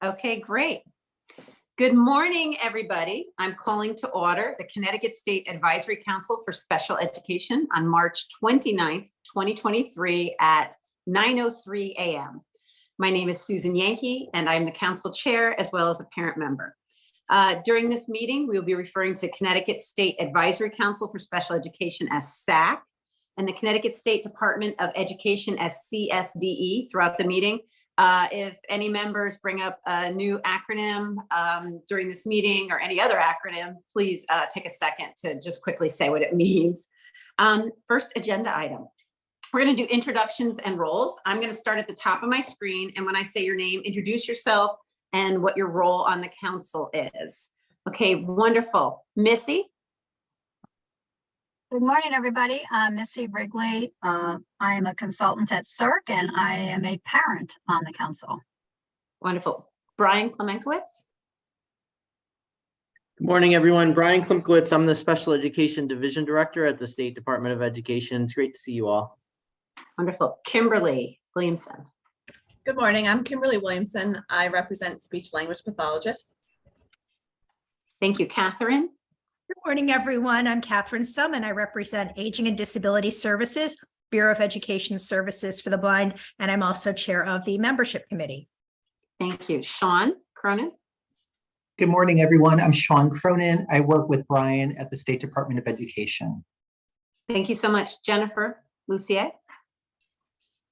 Okay, great. Good morning, everybody. I'm calling to order the Connecticut State Advisory Council for Special Education on March 29th, 2023 at 9:03 a.m. My name is Susan Yankee, and I'm the council chair as well as a parent member. During this meeting, we will be referring to Connecticut State Advisory Council for Special Education as SAC and the Connecticut State Department of Education as CSDE throughout the meeting. If any members bring up a new acronym during this meeting or any other acronym, please take a second to just quickly say what it means. First agenda item. We're going to do introductions and roles. I'm going to start at the top of my screen, and when I say your name, introduce yourself and what your role on the council is. Okay, wonderful. Missy? Good morning, everybody. I'm Missy Wrigley. I am a consultant at CERC, and I am a parent on the council. Wonderful. Brian Klemenkowitz? Good morning, everyone. Brian Klimkowitz. I'm the Special Education Division Director at the State Department of Education. It's great to see you all. Wonderful. Kimberly Williamson? Good morning, I'm Kimberly Williamson. I represent speech language pathologists. Thank you. Catherine? Good morning, everyone. I'm Catherine Sum, and I represent Aging and Disability Services, Bureau of Education Services for the Blind, and I'm also chair of the membership committee. Thank you. Sean Cronin? Good morning, everyone. I'm Sean Cronin. I work with Brian at the State Department of Education. Thank you so much. Jennifer Lucier?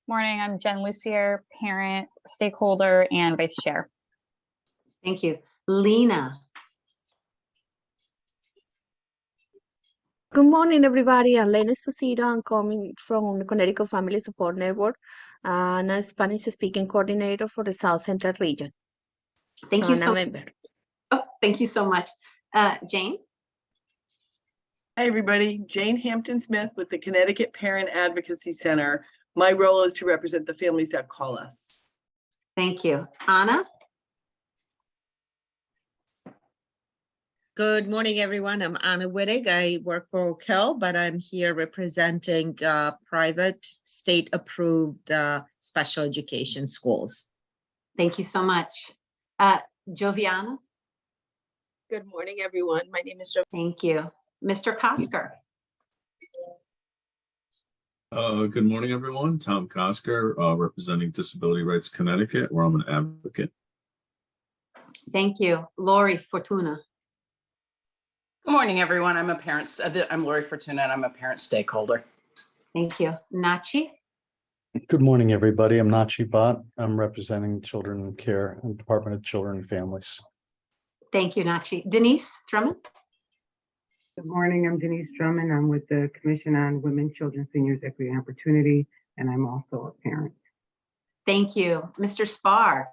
Morning, I'm Jen Lucier, parent, stakeholder, and vice chair. Thank you. Lena? Good morning, everybody. I'm Lena Esposito. I'm coming from the Connecticut Family Support Network, and I'm a Spanish-speaking coordinator for the South Central region. Thank you so much. Oh, thank you so much. Jane? Hi, everybody. Jane Hampton Smith with the Connecticut Parent Advocacy Center. My role is to represent the families that call us. Thank you. Anna? Good morning, everyone. I'm Anna Wittig. I work for OCEL, but I'm here representing private state-approved special education schools. Thank you so much. Joviana? Good morning, everyone. My name is Joviana. Thank you. Mr. Kosker? Good morning, everyone. Tom Kosker, representing Disability Rights Connecticut, where I'm an advocate. Thank you. Lori Fortuna? Good morning, everyone. I'm Lori Fortuna, and I'm a parent stakeholder. Thank you. Nachi? Good morning, everybody. I'm Nachi Bhatt. I'm representing Children in Care and Department of Children and Families. Thank you, Nachi. Denise Drummond? Good morning, I'm Denise Drummond. I'm with the Commission on Women, Children, Seniors, Equity and Opportunity, and I'm also a parent. Thank you. Mr. Spar?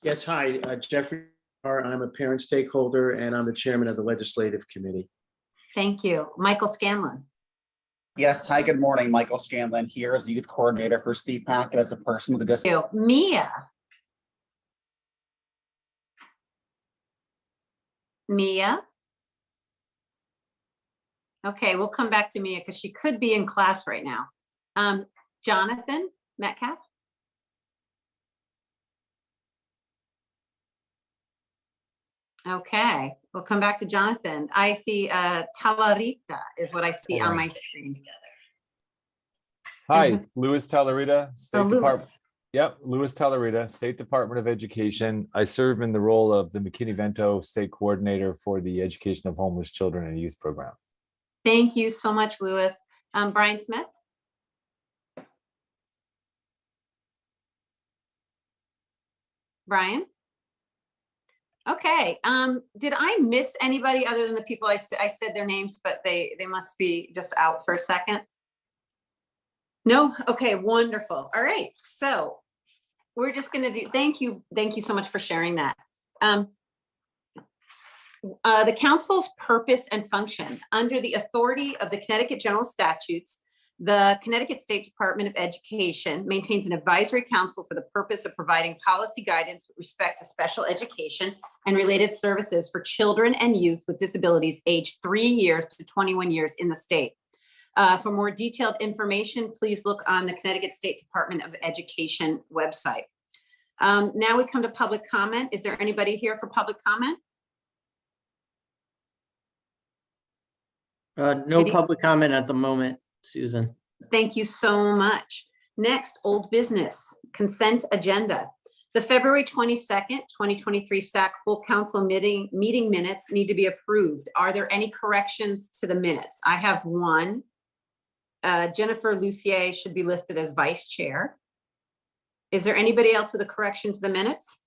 Yes, hi, Jeffrey Spar. I'm a parent stakeholder, and I'm the chairman of the Legislative Committee. Thank you. Michael Scanlon? Yes, hi, good morning. Michael Scanlon here as the youth coordinator for CPAC and as a person with a disability. Mia? Mia? Okay, we'll come back to Mia because she could be in class right now. Jonathan Metcalf? Okay, we'll come back to Jonathan. I see Talarita is what I see on my screen. Hi, Louis Talarita, State Department. Louis. Yep, Louis Talarita, State Department of Education. I serve in the role of the McKinney-Vento State Coordinator for the Education of Homeless Children and Youth Program. Thank you so much, Louis. Brian Smith? Brian? Okay, did I miss anybody other than the people I said their names, but they must be just out for a second? No? Okay, wonderful. All right, so we're just gonna do, thank you so much for sharing that. The council's purpose and function. Under the authority of the Connecticut General Statutes, the Connecticut State Department of Education maintains an advisory council for the purpose of providing policy guidance with respect to special education and related services for children and youth with disabilities aged 3 years to 21 years in the state. For more detailed information, please look on the Connecticut State Department of Education website. Now we come to public comment. Is there anybody here for public comment? No public comment at the moment, Susan. Thank you so much. Next, old business, consent agenda. The February 22nd, 2023 SAC Full Council meeting minutes need to be approved. Are there any corrections to the minutes? I have one. Jennifer Lucier should be listed as vice chair. Is there anybody else with a correction to the minutes?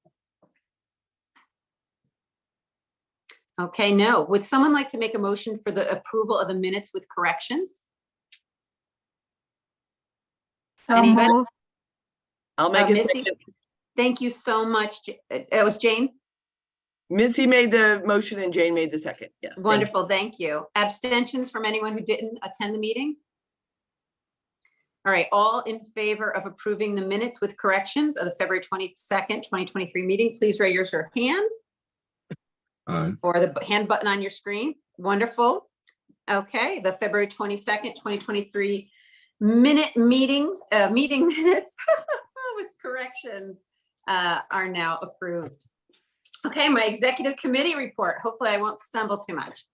Okay, no. Would someone like to make a motion for the approval of the minutes with corrections? So Anybody? moved. I'll make a Missy? second. Thank you so much. It was Jane. Missy made the motion and Jane made the second. Yes. thank you. Wonderful, thank you. Abstentions from anyone who didn't attend the meeting? All right, all in favor of approving the minutes with corrections of the February 22nd, 2023 meeting, please raise your hand Aye. or the hand button on your screen. Wonderful. Okay, the February 22nd, 2023 meeting minutes with corrections are now approved. Okay, my executive committee report. Hopefully I won't stumble too much.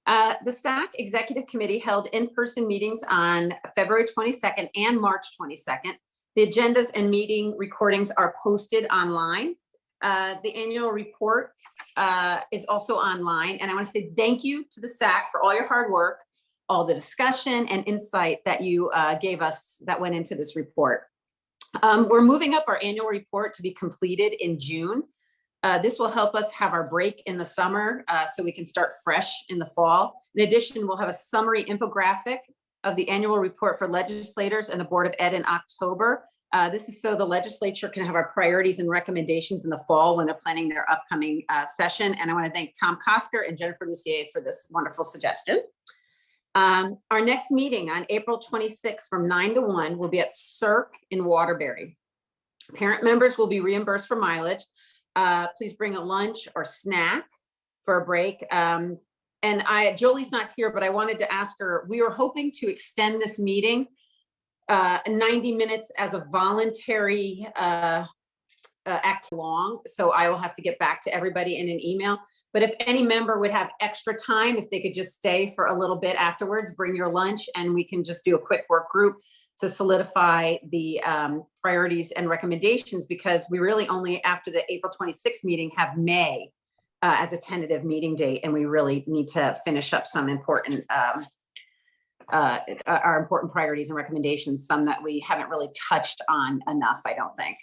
The SAC Executive Committee held in-person meetings on February 22nd and March 22nd. The agendas and meeting recordings are posted online. The annual report is also online. And I want to say thank you to the SAC for all your hard work, all the discussion and insight that you gave us that went into this report. We're moving up our annual report to be completed in June. This will help us have our break in the summer so we can start fresh in the fall. In addition, we'll have a summary infographic of the annual report for legislators and the Board of Ed in October. This is so the legislature can have our priorities and recommendations in the fall when they're planning their upcoming session. And I want to thank Tom Kosker and Jennifer Lucier for this wonderful suggestion. Our next meeting on April 26th from 9 to 1 will be at Cirque in Waterbury. Parent members will be reimbursed for mileage. Please bring a lunch or snack for a break. And Jolie's not here, but I wanted to ask her, we were hoping to extend this meeting 90 minutes as a voluntary act long. So I will have to get back to everybody in an email. But if any member would have extra time, if they could just stay for a little bit afterwards, bring your lunch and we can just do a quick work group to solidify the priorities and recommendations, because we really only after the April 26th meeting have May as a tentative meeting date. And we really need to finish up some important, our important priorities and recommendations, some that we haven't really touched on enough, I don't think.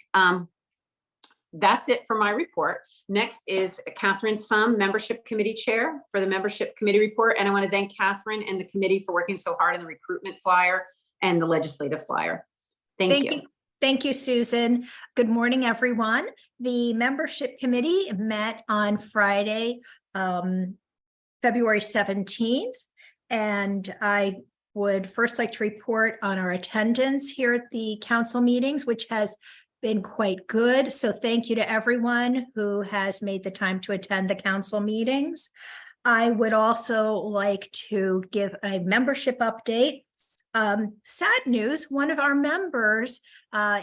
That's it for my report. Next is Catherine Sum, Membership Committee Chair for the Membership Committee report. And I want to thank Catherine and the committee for working so hard on the recruitment flyer and the legislative flyer. Thank you. Thank you, Susan. Good morning, everyone. The Membership Committee met on Friday, February 17th, and I would first like to report on our attendance here at the council meetings, which has been quite good. So thank you to everyone who has made the time to attend the council meetings. I would also like to give a membership update. Sad news, one of our members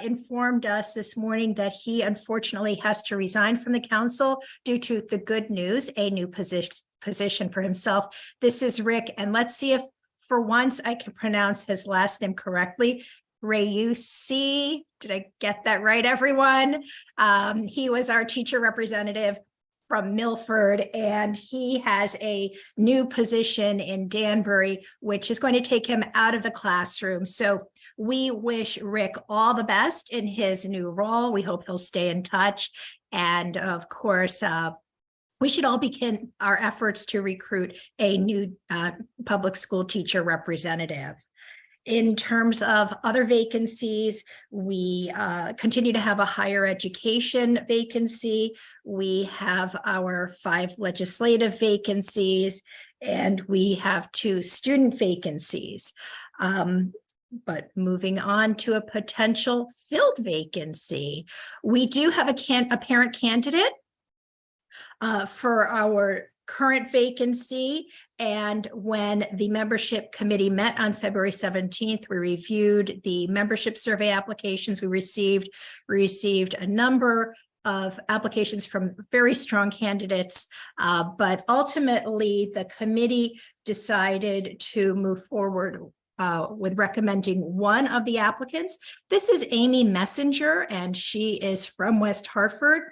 informed us this morning that he unfortunately has to resign from the council due to the good news, a new position for himself. This is Rick, and let's see if for once I can pronounce his last name correctly. Rayusi, did I get that right, everyone? He was our teacher representative from Milford, and he has a new position in Danbury, which is going to take him out of the classroom. So we wish Rick all the best in his new role. We hope he'll stay in touch. And of course, we should all begin our efforts to recruit a new public school teacher representative. In terms of other vacancies, we continue to have a higher education vacancy. We have our 5 legislative vacancies, and we have 2 student vacancies. But moving on to a potential filled vacancy, we do have a parent candidate for our current vacancy, And when the membership committee met on February 17th, we reviewed the membership survey applications we received. We received a number of applications from very strong candidates, but ultimately the committee decided to move forward with recommending one of the applicants. This is Amy Messenger, and she is from West Hartford.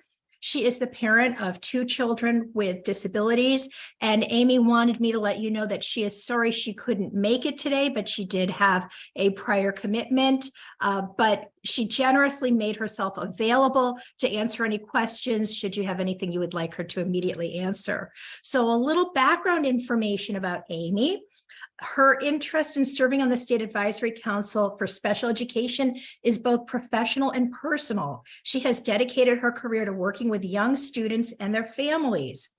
She is the parent of 2 children with disabilities, and Amy wanted me to let you know that she is sorry she couldn't make it today, but she did have a prior commitment, but she generously made herself available to answer any questions should you have anything you would like her to immediately answer. So a little background information about Amy. Her interest in serving on the State Advisory Council for Special Education is both professional and personal. She has dedicated her career to working with young students and their families.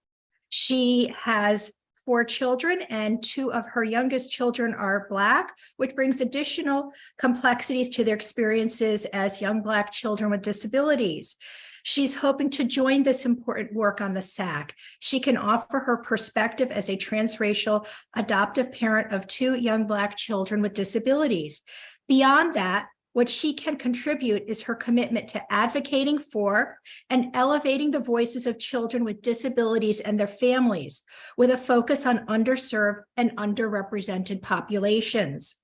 She has 4 children, and 2 of her youngest children are Black, which brings additional complexities to their experiences as young Black children with disabilities. She's hoping to join this important work on the SAC. She can offer her perspective as a transracial adoptive parent of 2 young Black children with disabilities. Beyond that, what she can contribute is her commitment to advocating for and elevating the voices of children with disabilities and their families, with a focus on underserved and underrepresented populations.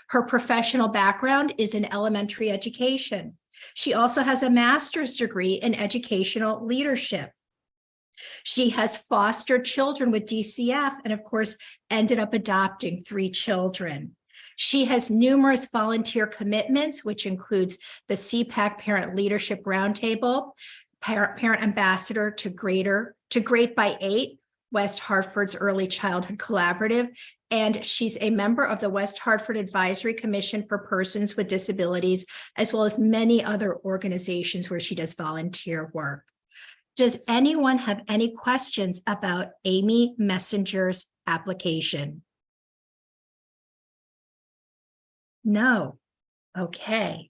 Her professional background is in elementary education. She also has a master's degree in educational leadership. She has fostered children with DCF and, of course, ended up adopting 3 children. She has numerous volunteer commitments, which includes the CPAC Parent Leadership Roundtable, Parent Ambassador to Great by 8, West Hartford's Early Childhood Collaborative, and she's a member of the West Hartford Advisory Commission for Persons with Disabilities, as well as many other organizations where she does volunteer work. Does anyone have any questions about Amy Messenger's application? No. Okay.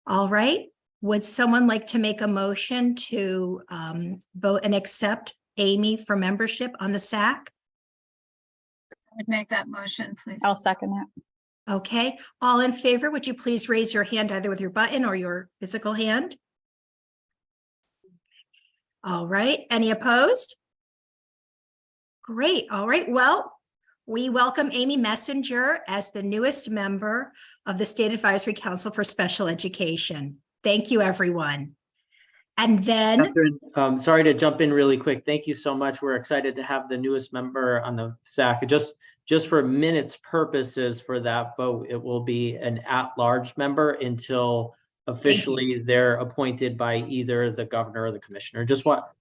All right. Would someone like to make a motion to vote and accept Amy for membership on the SAC? I would make that motion, please. I'll second that. Okay, all in favor, would you please raise your hand either with your button or your physical hand? All right, any opposed? Great, all right, well, we welcome Amy Messenger as the newest member of the State Advisory Council for Special Education. Thank you, everyone. And then, Catherine, sorry to jump in really quick. Thank you so much. We're excited to have the newest member on the SAC. Just for minutes purposes for that vote, it will be an at-large member until officially they're appointed by either the governor or the commissioner.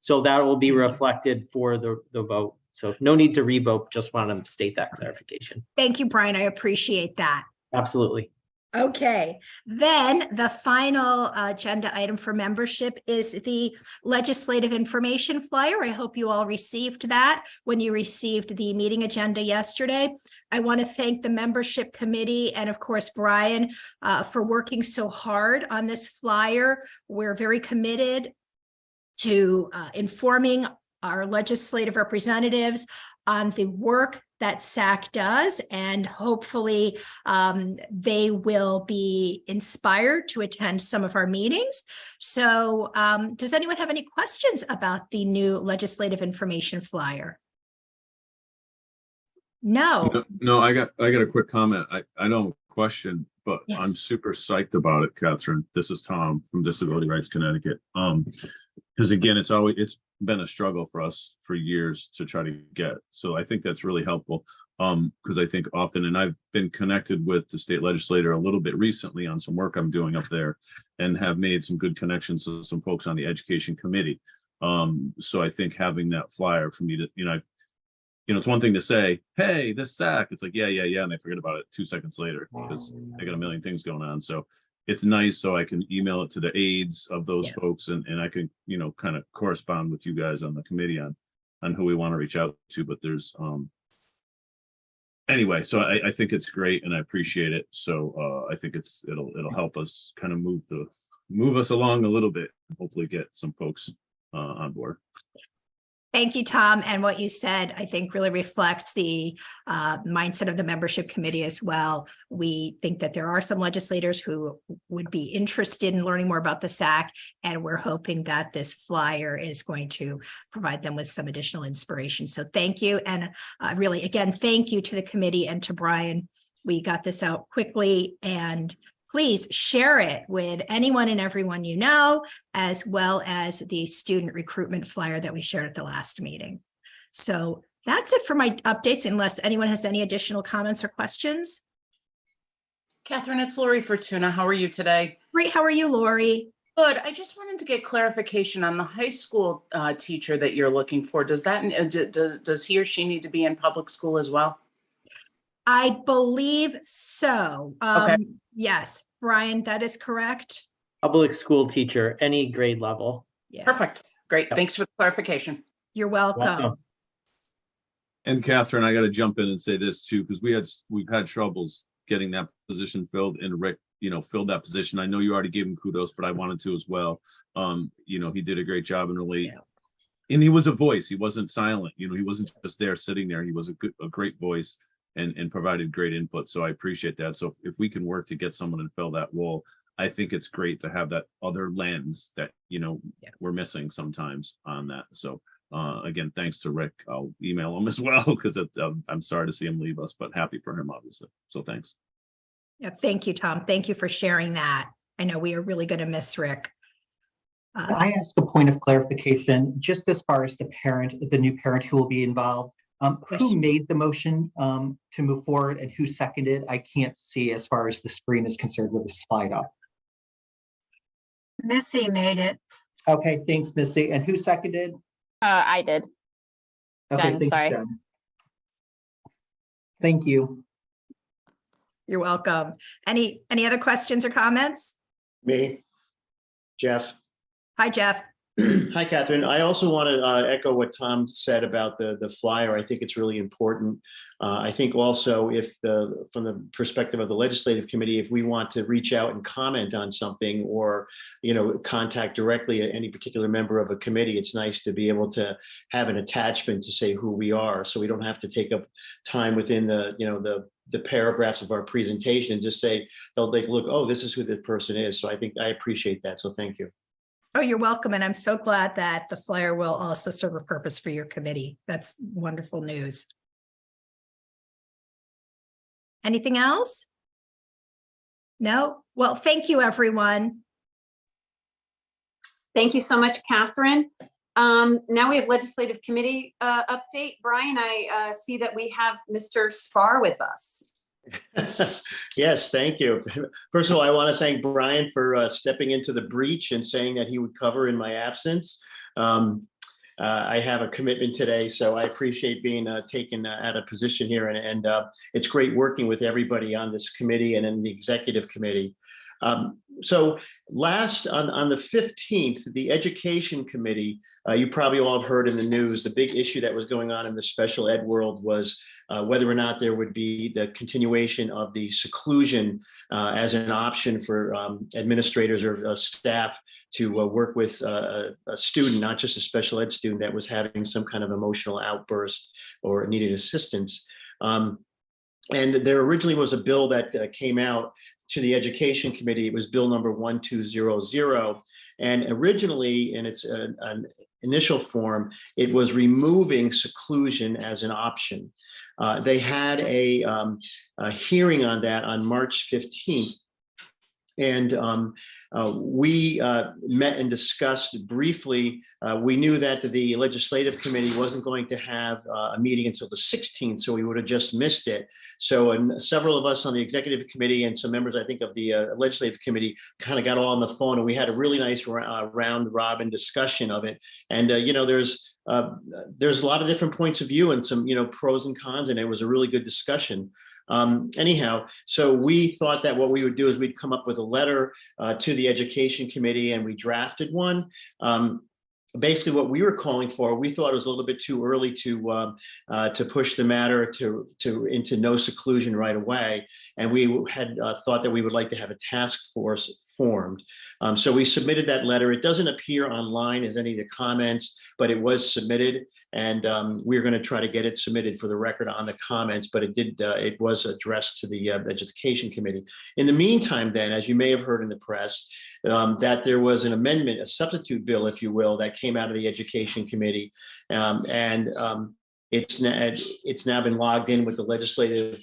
So that will be reflected for the vote. So no need to revote. Just want to state that clarification. thank you, Brian. I appreciate that. Absolutely. Okay, then the final agenda item for membership is the legislative information flyer. I hope you all received that when you received the meeting agenda yesterday. I want to thank the membership committee and, of course, Brian for working so hard on this flyer. We're very committed to informing our legislative representatives on the work that SAC does, and hopefully they will be inspired to attend some of our meetings. So does anyone have any questions about the new legislative information flyer? No. No, I got a quick comment. I don't question, but Yes. I'm super psyched about it, Catherine. This is Tom from Disability Rights Connecticut. Because again, it's been a struggle for us for years to try to get. So I think that's really helpful. Because I think often, and I've been connected with the state legislator a little bit recently on some work I'm doing up there, and have made some good connections with some folks on the education committee. So I think having that flyer for me to, it's one thing to say, hey, this SAC, it's like, yeah. And I forget about it 2 seconds later because I got a million things going on. So it's nice so I can email it to the aides of those folks and I can, kind of correspond with you guys on the committee on who we want to reach out to. But there's, anyway, so I think it's great and I appreciate it. So I think it'll help us kind of move us along a little bit, and hopefully get some folks on board. Thank you, Tom. And what you said, I think, really reflects the mindset of the membership committee as well. We think that there are some legislators who would be interested in learning more about the SAC, and we're hoping that this flyer is going to provide them with some additional inspiration. So thank you. And really, again, thank you to the committee and to Brian. We got this out quickly, and please share it with anyone and everyone you know, as well as the student recruitment flyer that we shared at the last meeting. So that's it for my updates, unless anyone has any additional comments or questions. Catherine, it's Lori Fortuna. How are you today? Great. How are you, Lori? Good. I just wanted to get clarification on the high school teacher that you're looking for. Does he or she need to be in public school as well? I believe so. Okay. Yes, Brian, that is correct. Public school teacher, any grade level. Yeah. Perfect. Great. Yep. Thanks for the clarification. You're welcome. Welcome. And Catherine, I got to jump in and say this too, because we've had troubles getting that position filled, and Rick, filled that position. I know you already gave him kudos, but I wanted to as well. He did a great job, and really, and he was a voice. He wasn't silent. He wasn't just there sitting there. He was a great voice and provided great input. So I appreciate that. So if we can work to get someone and fill that role, I think it's great to have that other lens that, we're missing sometimes on that. So again, thanks to Rick. I'll email him as well, because I'm sorry to see him leave us, but happy for him, obviously. So thanks. Yeah, thank you, Tom. Thank you for sharing that. I know we are really going to miss Rick. I ask a point of clarification, just as far as the new parent who will be involved. Who made the motion to move forward, and who seconded? I can't see as far as the screen is concerned with the slide up. Missy made it. Okay, thanks, Missy. And who seconded? I did. Okay, Jen, thanks, sorry. Jen. Thank you. You're welcome. Any other questions or comments? Me, Jeff. Hi, Jeff. Hi, Catherine. I also want to echo what Tom said about the flyer. I think it's really important. I think also from the perspective of the legislative committee, if we want to reach out and comment on something, or, contact directly any particular member of a committee, it's nice to be able to have an attachment to say who we are, so we don't have to take up time within the paragraphs of our presentation and just say, they'll look, oh, this is who this person is. So I think I appreciate that. So thank you. Oh, you're welcome. And I'm so glad that the flyer will also serve a purpose for your committee. That's wonderful news. Anything else? No? Well, thank you, everyone. Thank you so much, Catherine. Now we have legislative committee update. Brian, I see that we have Mr. Spar with us. Yes, thank you. First of all, I want to thank Brian for stepping into the breach and saying that he would cover in my absence. I have a commitment today, so I appreciate being taken out of position here, and it's great working with everybody on this committee and in the executive committee. So last on the 15th, the Education Committee, you probably all have heard in the news, the big issue that was going on in the special ed world was whether or not there would be the continuation of the seclusion as an option for administrators or staff to work with a student, not just a special ed student that was having some kind of emotional outburst or needed assistance. And there originally was a bill that came out to the Education Committee. It was bill number 1200. And originally in its an initial form, it was removing seclusion as an option. They had a hearing on that on March 15th. And we met and discussed briefly. We knew that the legislative committee wasn't going to have a meeting until the 16th, so we would have just missed it. So several of us on the executive committee and some members, I think, of the legislative committee kind of got all on the phone, and we had a really nice round robin discussion of it. And, there's a lot of different points of view and some, pros and cons, and it was a really good discussion. Anyhow, so we thought that what we would do is we'd come up with a letter to the Education Committee, and we drafted one. basically what we were calling for, we thought it was a little bit too early to push the matter into no seclusion right away. And we had thought that we would like to have a task force formed. So we submitted that letter. It doesn't appear online as any of the comments, but it was submitted, and we're going to try to get it submitted for the record on the comments, but it was addressed to the Education Committee. In the meantime, then, as you may have heard in the press, that there was an amendment, a substitute bill, if you will, that came out of the Education Committee, it's now been logged in with the Legislative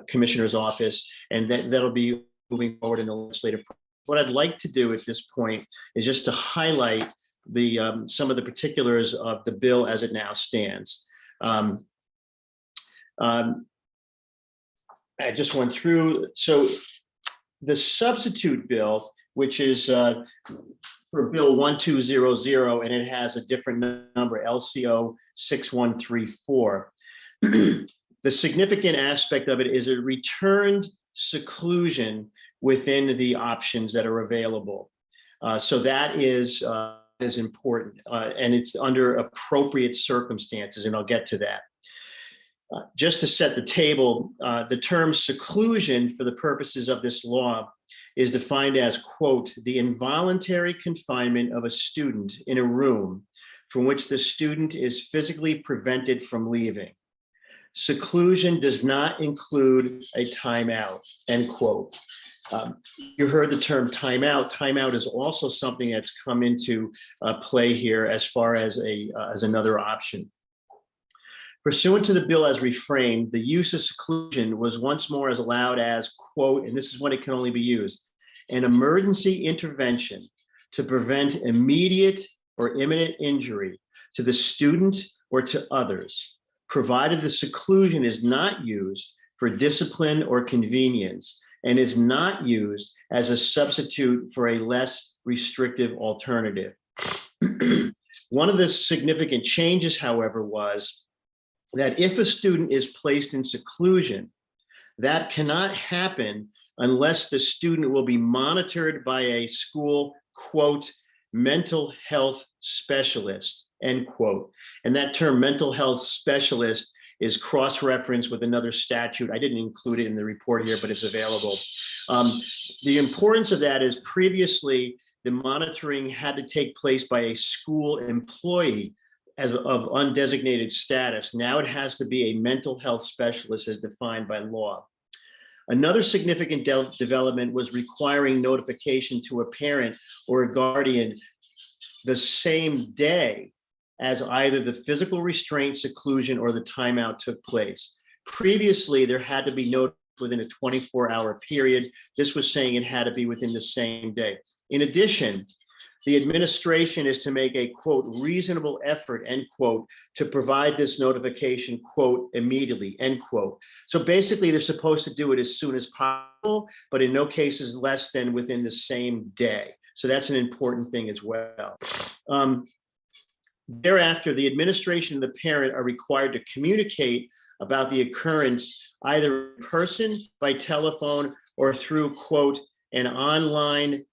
Commissioner's Office, and that'll be moving forward in the legislative. What I'd like to do at this point is just to highlight some of the particulars of the bill as it now stands. I just went through. So the substitute bill, which is for Bill 1200, and it has a different number, LCO 6134. The significant aspect of it is it returned seclusion within the options that are available. So that is important, and it's under appropriate circumstances, and I'll get to that. Just to set the table, the term seclusion for the purposes of this law is defined as, quote, the involuntary confinement of a student in a room from which the student is physically prevented from leaving. Seclusion does not include a timeout, end quote. You heard the term timeout. Timeout is also something that's come into play here as far as another option. Pursuant to the bill as reframed, the use of seclusion was once more as allowed as, quote, and this is when it can only be used, an emergency intervention to prevent immediate or imminent injury to the student or to others, provided the seclusion is not used for discipline or convenience and is not used as a substitute for a less restrictive alternative. One of the significant changes, however, was that if a student is placed in seclusion, that cannot happen unless the student will be monitored by a school, quote, mental health specialist, end quote. And that term mental health specialist is cross-referenced with another statute. I didn't include it in the report here, but it's available. The importance of that is previously the monitoring had to take place by a school employee of undesignated status. Now it has to be a mental health specialist as defined by law. Another significant development was requiring notification to a parent or a guardian the same day as either the physical restraint, seclusion, or the timeout took place. Previously, there had to be notice within a 24-hour period. This was saying it had to be within the same day. In addition, the administration is to make a, quote, reasonable effort, end quote, to provide this notification, quote, immediately, end quote. So basically, they're supposed to do it as soon as possible, but in no cases less than within the same day. So that's an important thing as well. Thereafter, the administration and the parent are required to communicate about the occurrence either in person, by telephone, or through, quote, an online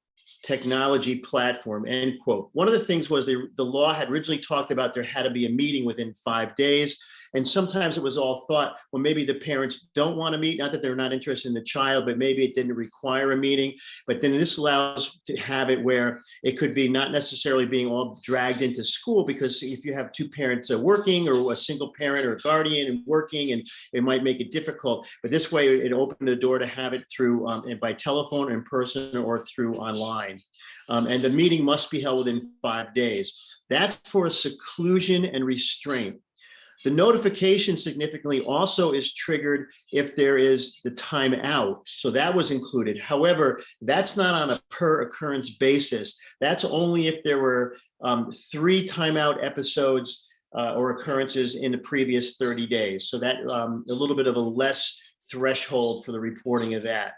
technology platform, end quote. One of the things was the law had originally talked about there had to be a meeting within 5 days. And sometimes it was all thought, well, maybe the parents don't want to meet, not that they're not interested in the child, but maybe it didn't require a meeting. But then this allows to have it where it could be not necessarily being all dragged into school, because if you have two parents working, or a single parent or a guardian and working, and it might make it difficult. But this way it opened the door to have it through by telephone, in person, or through online. And the meeting must be held within 5 days. That's for seclusion and restraint. The notification significantly also is triggered if there is the timeout. So that was included. However, that's not on a per occurrence basis. That's only if there were 3 timeout episodes or occurrences in the previous 30 days. So that a little bit of a less threshold for the reporting of that.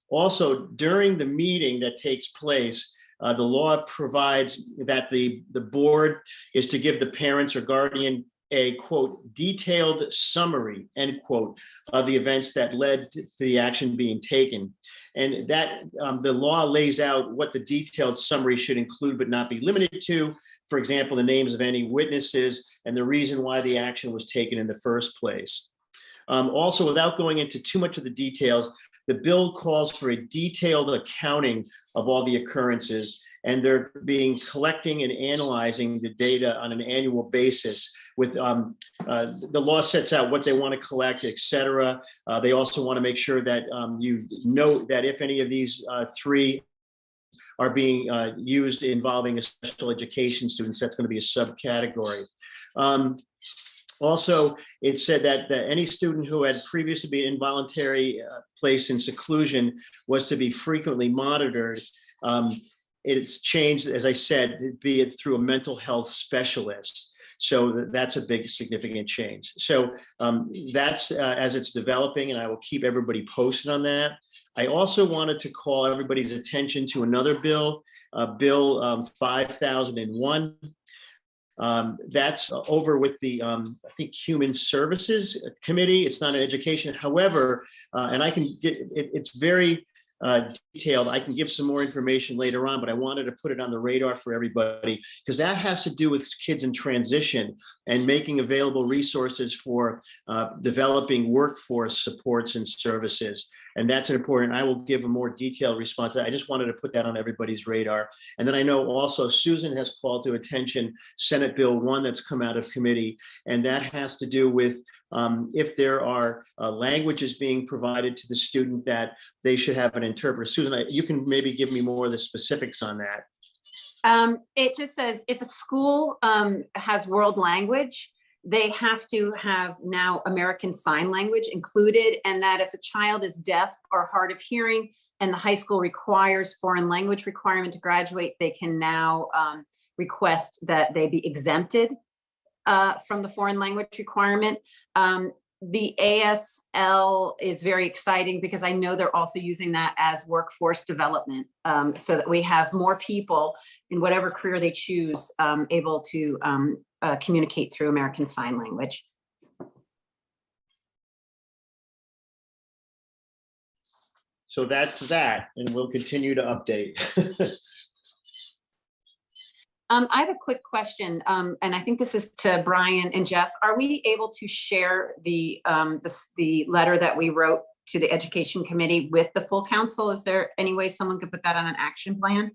Also, during the meeting that takes place, the law provides that the board is to give the parents or guardian a quote, detailed summary, end quote, of the events that led to the action being taken. And that the law lays out what the detailed summary should include but not be limited to. For example, the names of any witnesses and the reason why the action was taken in the first place. Also, without going into too much of the details, the bill calls for a detailed accounting of all the occurrences, and they're being collecting and analyzing the data on an annual basis. With the law sets out what they want to collect, et cetera. They also want to make sure that you note that if any of these three are being used involving a special education students, that's going to be a subcategory. Also, it said that any student who had previously been involuntary placed in seclusion was to be frequently monitored. It's changed, as I said, be it through a mental health specialist. So that's a big significant change. So that's as it's developing, and I will keep everybody posted on that. I also wanted to call everybody's attention to another bill, Bill 5001. That's over with the, I think, Human Services Committee. It's not an education. However, and I can get, it's very detailed. I can give some more information later on, but I wanted to put it on the radar for everybody because that has to do with kids in transition and making available resources for developing workforce supports and services. And that's important. I will give a more detailed response. I just wanted to put that on everybody's radar. And then I know also Susan has called to attention Senate Bill 1 that's come out of committee, and that has to do with if there are languages being provided to the student that they should have an interpreter. Susan, you can maybe give me more of the specifics on that. It just says if a school has world language, they have to have now American Sign Language included, and that if a child is deaf or hard of hearing and the high school requires foreign language requirement to graduate, they can now request that they be exempted from the foreign language requirement. The ASL is very exciting because I know they're also using that as workforce development, so that we have more people in whatever career they choose able to communicate through American Sign Language. So that's that, and we'll continue to update. I have a quick question, and I think this is to Brian and Jeff. Are we able to share the letter that we wrote to the Education Committee with the full council? Is there any way someone could put that on an action plan?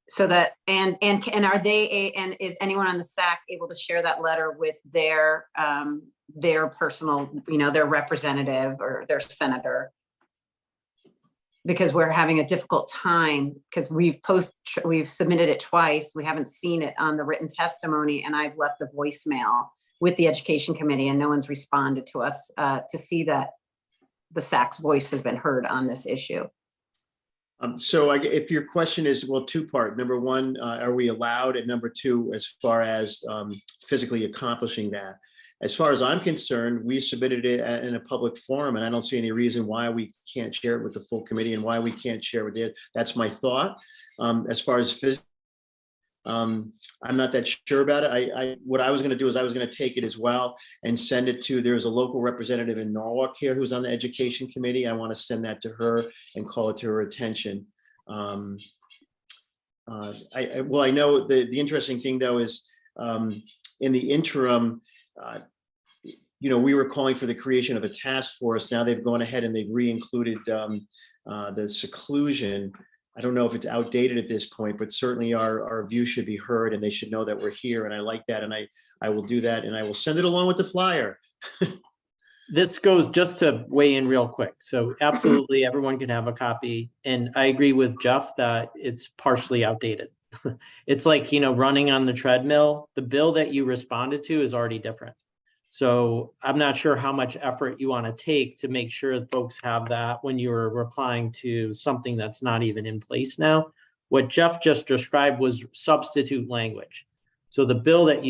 So that, and are they, and is anyone on the SAC able to share that letter with their personal, their representative or their senator? Because we're having a difficult time because we've submitted it twice. We haven't seen it on the written testimony, and I've left a voicemail with the Education Committee and no one's responded to us to see that the SAC's voice has been heard on this issue. So if your question is, well, two-part. Number one, are we allowed? And number two, as far as physically accomplishing that. As far as I'm concerned, we submitted it in a public forum, and I don't see any reason why we can't share it with the full committee and why we can't share with it. That's my thought. As far as I'm not that sure about it. What I was going to do is I was going to take it as well and send it to, there's a local representative in Norwalk here who's on the Education Committee. I want to send that to her and call it to her attention. I know the interesting thing though is in the interim, we were calling for the creation of a task force. Now they've gone ahead and they've re-included the seclusion. I don't know if it's outdated at this point, but certainly our view should be heard and they should know that we're here. And I like that. And I will do that and I will send it along with the flyer. This goes just to weigh in real quick. So absolutely everyone can have a copy. And I agree with Jeff that it's partially outdated. It's like, running on the treadmill. The bill that you responded to is already different. So I'm not sure how much effort you want to take to make sure that folks have that when you're replying to something that's not even in place now. What Jeff just described was substitute language. So the bill that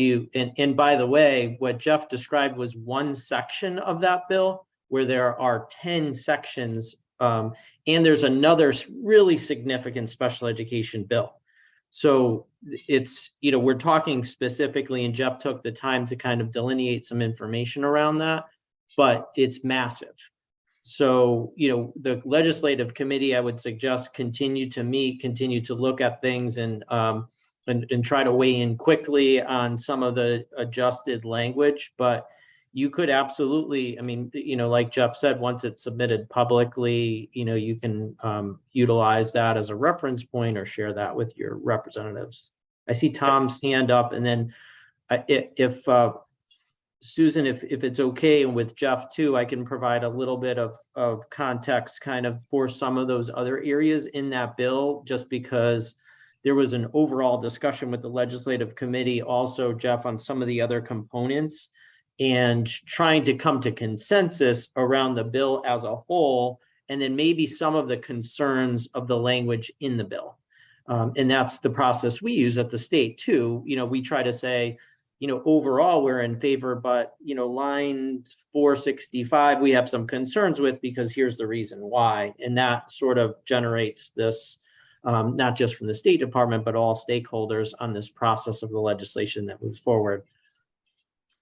and by the way, what Jeff described was one section of that bill where there are 10 sections, and there's another really significant special education bill. So it's, we're talking specifically, and Jeff took the time to kind of delineate some information around that, but it's massive. So, the legislative committee, I would suggest, continue to meet, continue to look at things and try to weigh in quickly on some of the adjusted language. But you could absolutely, like Jeff said, once it's submitted publicly, you can utilize that as a reference point or share that with your representatives. I see Tom's hand up, and then if Susan, if it's okay, and with Jeff too, I can provide a little bit of context kind of for some of those other areas in that bill, just because there was an overall discussion with the legislative committee also, Jeff, on some of the other components and trying to come to consensus around the bill as a whole, and then maybe some of the concerns of the language in the bill. And that's the process we use at the state too. We try to say, overall, we're in favor, but, line 465, we have some concerns with because here's the reason why. And that sort of generates this, not just from the State Department, but all stakeholders on this process of the legislation that moves forward.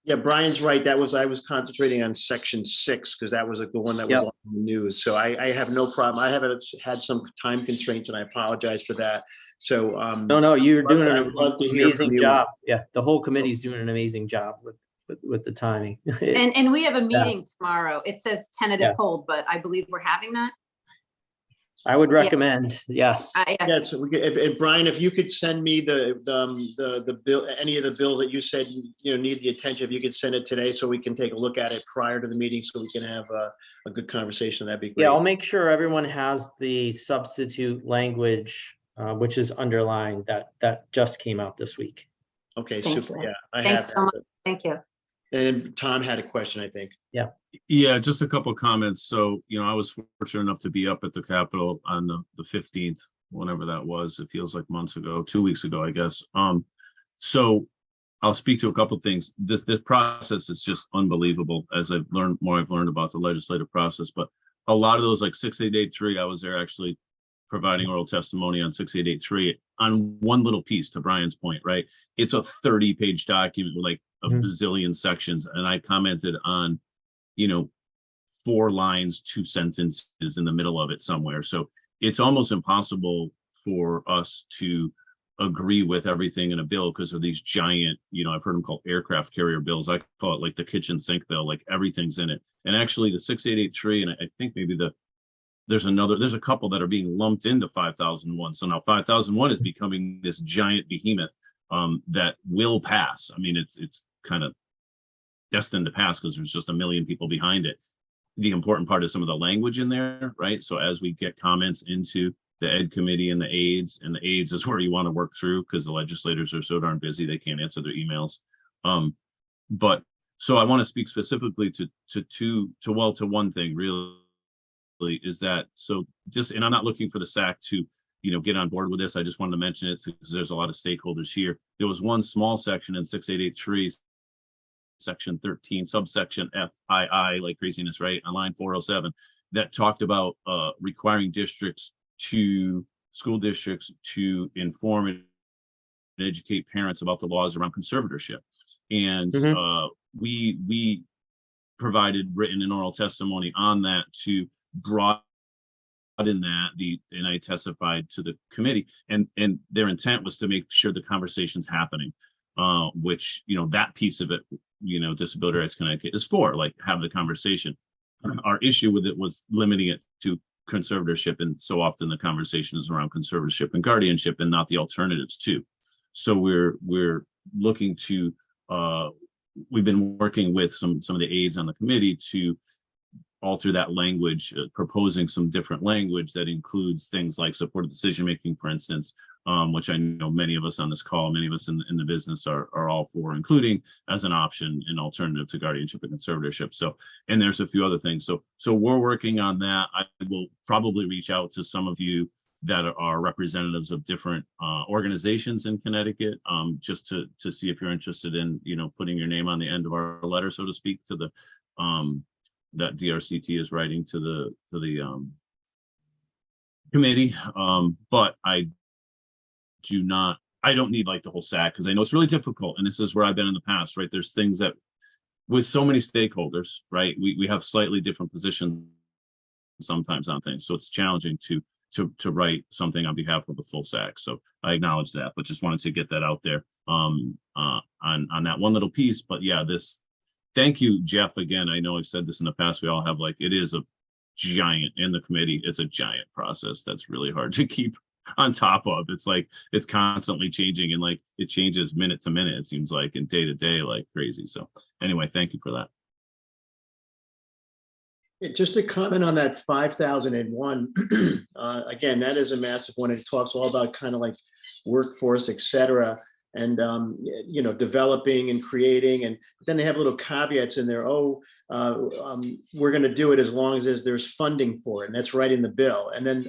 Yeah, Brian's right. I was concentrating on section 6 because that was the one that was on the news. So I have no problem. I haven't had some time constraints, and I apologize for that. So no, you're doing an amazing amazing job. Yeah, the whole committee's doing an amazing job with the timing. And we have a meeting tomorrow. It says tentative hold, but I believe we're having that. I would recommend, yes. Yeah, so and Brian, if you could send me the bill, any of the bill that you said need the attention, if you could send it today so we can take a look at it prior to the meeting, so we can have a good conversation. That'd be great. Yeah, I'll make sure everyone has the substitute language, which is underlined, that just came out this week. Okay, Thank super. you. Yeah, Thanks so much. Thank you. And Tom had a question, I think. Yeah, just a couple of comments. So, I was fortunate enough to be up at the Capitol on the 15th, whenever that was. It feels like months ago, 2 weeks ago, I guess. So I'll speak to a couple of things. This process is just unbelievable. As I've learned about the legislative process, but a lot of those, like 6883, I was there actually providing oral testimony on 6883 on one little piece, to Brian's point, right? It's a 30-page document with like a bazillion sections. And I commented on, 4 lines, 2 sentences in the middle of it somewhere. So it's almost impossible for us to agree with everything in a bill because of these giant, I've heard them called aircraft carrier bills. I call it like the kitchen sink bill, like everything's in it. And actually the 6883, and I think maybe there's a couple that are being lumped into 5001. So now 5001 is becoming this giant behemoth that will pass. I mean, it's kind of destined to pass because there's just a million people behind it. The important part is some of the language in there, right? So as we get comments into the Ed Committee and the aides is where you want to work through because the legislators are so darn busy they can't answer their emails. But so I want to speak specifically to one thing really is that, so just, and I'm not looking for the SAC to get on board with this. I just wanted to mention it because there's a lot of stakeholders here. There was one small section in 6883, section 13, subsection FII, like craziness, right, on line 407, that talked about requiring school districts to inform and educate parents about the laws around conservatorship. And we provided written and oral testimony on that to broaden that. And I testified to the committee, and their intent was to make sure the conversation's happening, which that piece of it, Disability Rights Connecticut is for, like, have the conversation. Our issue with it was limiting it to conservatorship, and so often the conversation is around conservatorship and guardianship and not the alternatives too. So we're looking to we've been working with some of the aides on the committee to alter that language, proposing some different language that includes things like supported decision making, for instance, which I know many of us on this call, many of us in the business are all for, including as an option, an alternative to guardianship and conservatorship. So, and there's a few other things. So we're working on that. I will probably reach out to some of you that are representatives of different organizations in Connecticut, just to see if you're interested in, putting your name on the end of our letter, so to speak, to the that DRCT is writing to the committee. But I do not I don't need like the whole SAC because I know it's really difficult. And this is where I've been in the past, right? There's things that with so many stakeholders, right? We have slightly different positions sometimes on things. So it's challenging to write something on behalf of the full SAC. So I acknowledge that, but just wanted to get that out there on that one little piece. But yeah, thank you, Jeff. Again, I know I've said this in the past. We all have it is a giant in the committee. It's a giant process that's really hard to keep on top of. It's constantly changing and it changes minute to minute, it seems like, and day to day like crazy. So anyway, thank you for that. Just to comment on that 5001, again, that is a massive one. It talks all about kind of like workforce, et cetera, and developing and creating. And then they have little caveats in there. We're going to do it as long as there's funding for it, and that's right in the bill. And then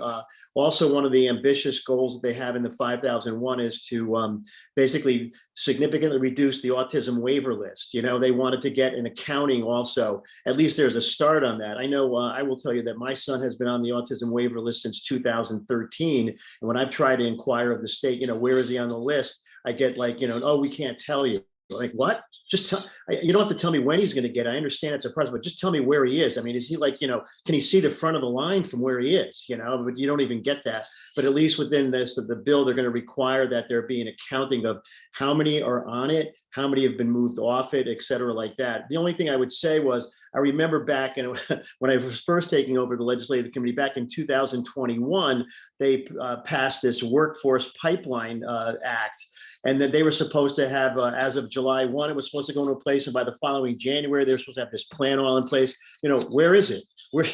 also one of the ambitious goals that they have in the 5001 is to basically significantly reduce the autism waiver list. They wanted to get an accounting also. At least there's a start on that. I know I will tell you that my son has been on the autism waiver list since 2013. And when I've tried to inquire of the state, where is he on the list? I get we can't tell you. Like, what? Just tell, you don't have to tell me when he's going to get it. I understand it's a process, but just tell me where he is. I mean, is he can he see the front of the line from where he is, but you don't even get that. But at least within the bill, they're going to require that there be an accounting of how many are on it, how many have been moved off it, et cetera, like that. The only thing I would say was, I remember back when I was first taking over the legislative committee back in 2021, they passed this Workforce Pipeline Act. And then they were supposed to have, as of July 1, it was supposed to go into place. And by the following January, they were supposed to have this plan all in place. Where is it? Where,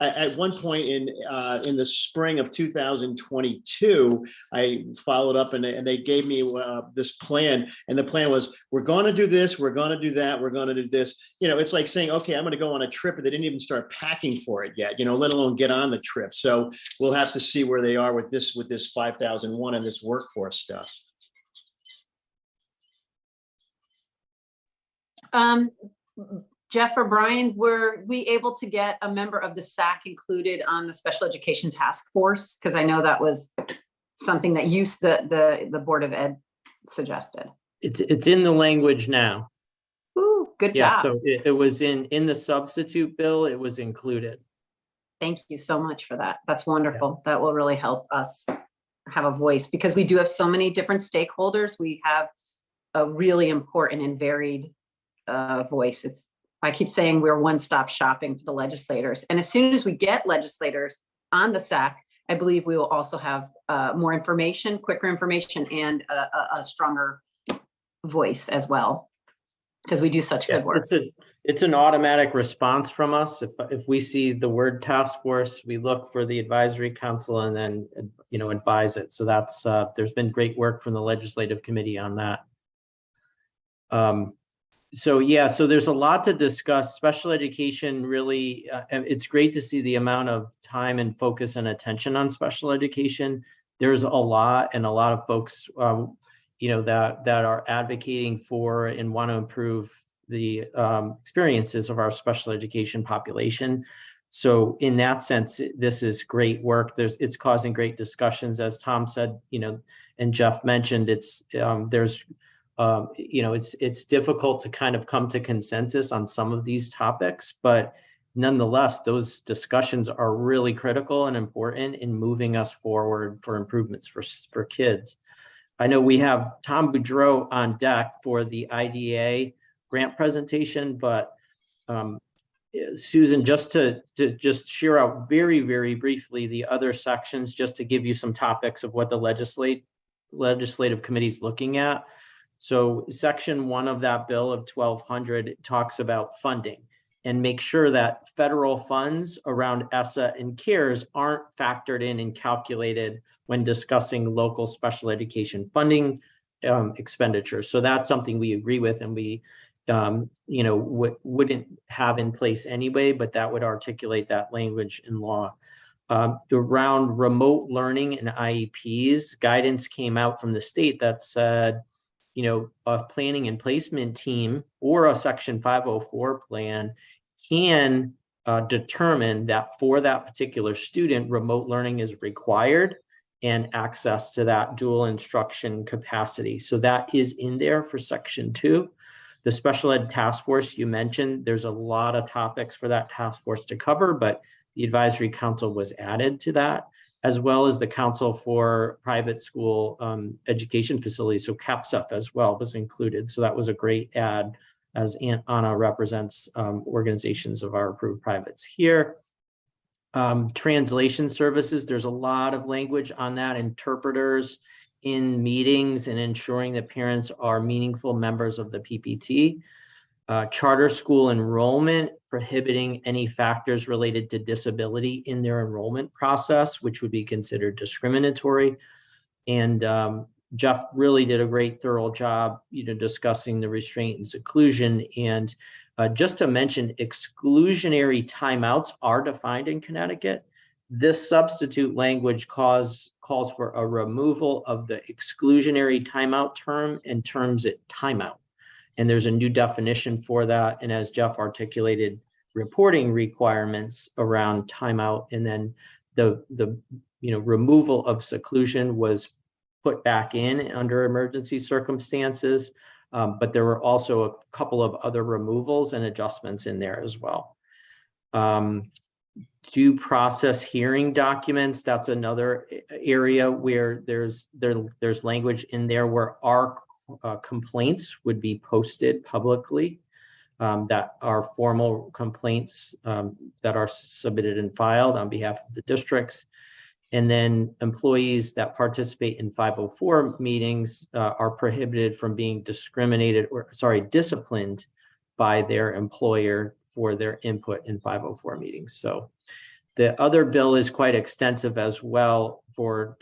at one point in the spring of 2022, I followed up and they gave me this plan. And the plan was, we're going to do this, we're going to do that, we're going to do this. It's like saying, okay, I'm going to go on a trip, but they didn't even start packing for it yet, let alone get on the trip. So we'll have to see where they are with this 5001 and this workforce stuff. Jeff or Brian, were we able to get a member of the SAC included on the special education task force? Because I know that was something that the Board of Ed suggested. It's in the language now. Ooh, good job. So it was in the substitute bill, it was included. Thank you so much for that. That's wonderful. Yeah. That will really help us have a voice, because we do have so many different stakeholders. We have a really important and varied voice. I keep saying we're one-stop shopping for the legislators. And as soon as we get legislators on the SAC, I believe we will also have more information, quicker information, and a stronger voice as well, because we do such good work. It's an automatic response from us. If we see the word task force, we look for the advisory council and then advise it. So that's there's been great work from the legislative committee on that. So there's a lot to discuss. Special education really, it's great to see the amount of time and focus and attention on special education. There's a lot of folks, that are advocating for and want to improve the experiences of our special education population. So in that sense, this is great work. It's causing great discussions, as Tom said, and Jeff mentioned. It's difficult to kind of come to consensus on some of these topics, but nonetheless, those discussions are really critical and important in moving us forward for improvements for kids. I know we have Tom Boudreau on deck for the IDA grant presentation, but Susan, just to share out very, very briefly the other sections, just to give you some topics of what the legislative committee is looking at. So section 1 of that bill of 1200 talks about funding, and make sure that federal funds around ESSA and CARES aren't factored in and calculated when discussing local special education funding expenditures. So that's something we agree with, and we wouldn't have in place anyway, but that would articulate that language in law. Around remote learning and IEPs, guidance came out from the state that said, a planning and placement team or a Section 504 plan can determine that for that particular student, remote learning is required and access to that dual instruction capacity. So that is in there for section 2. The special ed task force you mentioned, there's a lot of topics for that task force to cover, but the advisory council was added to that, as well as the Council for Private School Education Facilities. So CAPSEP as well was included. So that was a great add, as Anna represents organizations of our approved privates here. Translation services, there's a lot of language on that. Interpreters in meetings and ensuring that parents are meaningful members of the PPT. Charter school enrollment, prohibiting any factors related to disability in their enrollment process, which would be considered discriminatory. And Jeff really did a great thorough job, discussing the restraint and seclusion. And just to mention, exclusionary timeouts are defined in Connecticut. This substitute language calls for a removal of the exclusionary timeout term and terms it timeout. And there's a new definition for that. And as Jeff articulated, reporting requirements around timeout, and then the removal of seclusion was put back in under emergency circumstances. But there were also a couple of other removals and adjustments in there as well. Due process hearing documents, that's another area where there's language in there where our complaints would be posted publicly, that are formal complaints that are submitted and filed on behalf of the districts. And then employees that participate in 504 meetings are prohibited from being disciplined by their employer for their input in 504 meetings. So the other bill is quite extensive as well for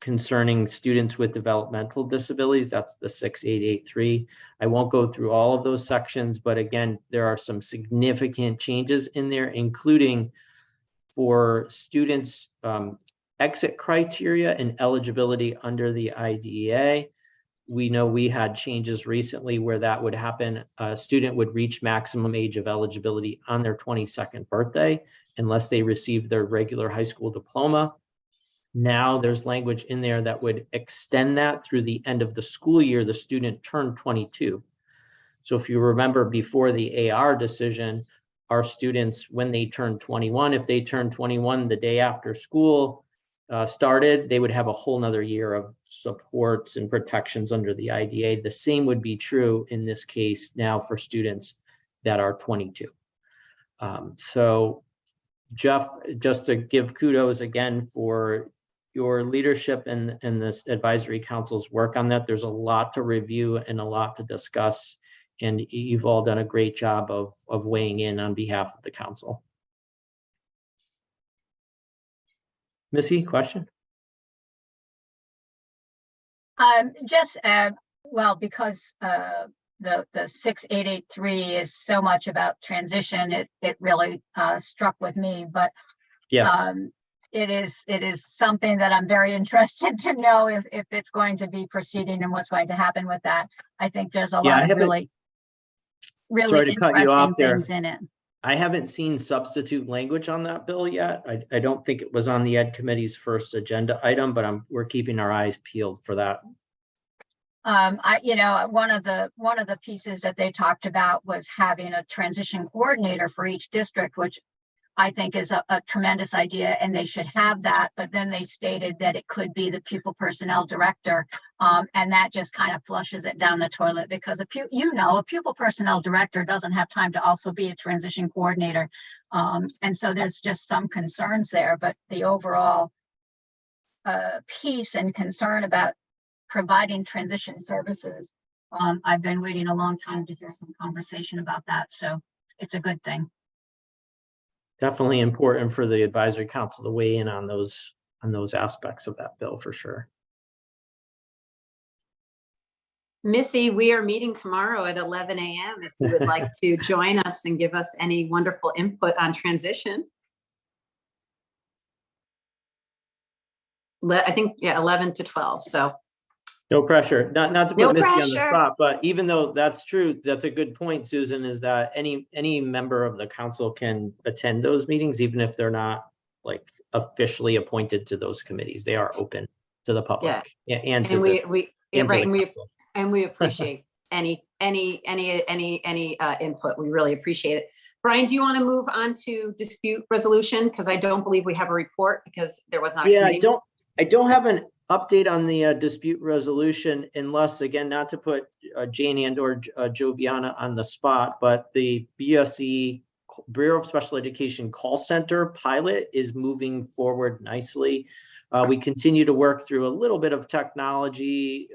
concerning students with developmental disabilities. That's the 6883. I won't go through all of those sections, but again, there are some significant changes in there, including for students' exit criteria and eligibility under the IDEA. We know we had changes recently where that would happen. A student would reach maximum age of eligibility on their 22nd birthday unless they receive their regular high school diploma. Now there's language in there that would extend that through the end of the school year the student turned 22. So if you remember before the AR decision, our students, when they turned 21, if they turned 21 the day after school started, they would have a whole nother year of supports and protections under the IDA. The same would be true in this case now for students that are 22. So Jeff, just to give kudos again for your leadership and this advisory council's work on that. There's a lot to review and a lot to discuss, and you've all done a great job of weighing in on behalf of the council. Missy, question? Well, because the 6883 is so much about transition, it really struck with me. But yes, it is something that I'm very interested to know if it's going to be proceeding and what's going to happen with that. I think there's a lot of really sorry to cut you off interesting there. things in it. I haven't seen substitute language on that bill yet. I don't think it was on the Ed Committee's first agenda item, but we're keeping our eyes peeled for that. One of the pieces that they talked about was having a transition coordinator for each district, which I think is a tremendous idea, and they should have that. But then they stated that it could be the pupil personnel director, and that just kind of flushes it down the toilet, because a pupil personnel director doesn't have time to also be a transition coordinator, and so there's just some concerns there. But the overall piece and concern about providing transition services, I've been waiting a long time to hear some conversation about that, so it's a good thing. Definitely important for the advisory council to weigh in on those aspects of that bill for sure. Missy, we are meeting tomorrow at 11 a.m. if you would like to join us and give us any wonderful input on transition. I think, 11 to 12. So no pressure, not to put Missy on the pressure. spot, but even though that's true, that's a good point, Susan, is that any member of the council can attend those meetings, even if they're not like officially appointed to those committees. They are open to the public and to And the, yeah, and to right, the and council. we appreciate any input. We really appreciate it. Brian, do you want to move on to dispute resolution? Because I don't believe we have a report because there was not a Yeah, committee. I don't have an update on the dispute resolution unless, again, not to put Jane and or Joviana on the spot, but the BSE Bureau of Special Education call center pilot is moving forward nicely. We continue to work through a little bit of technology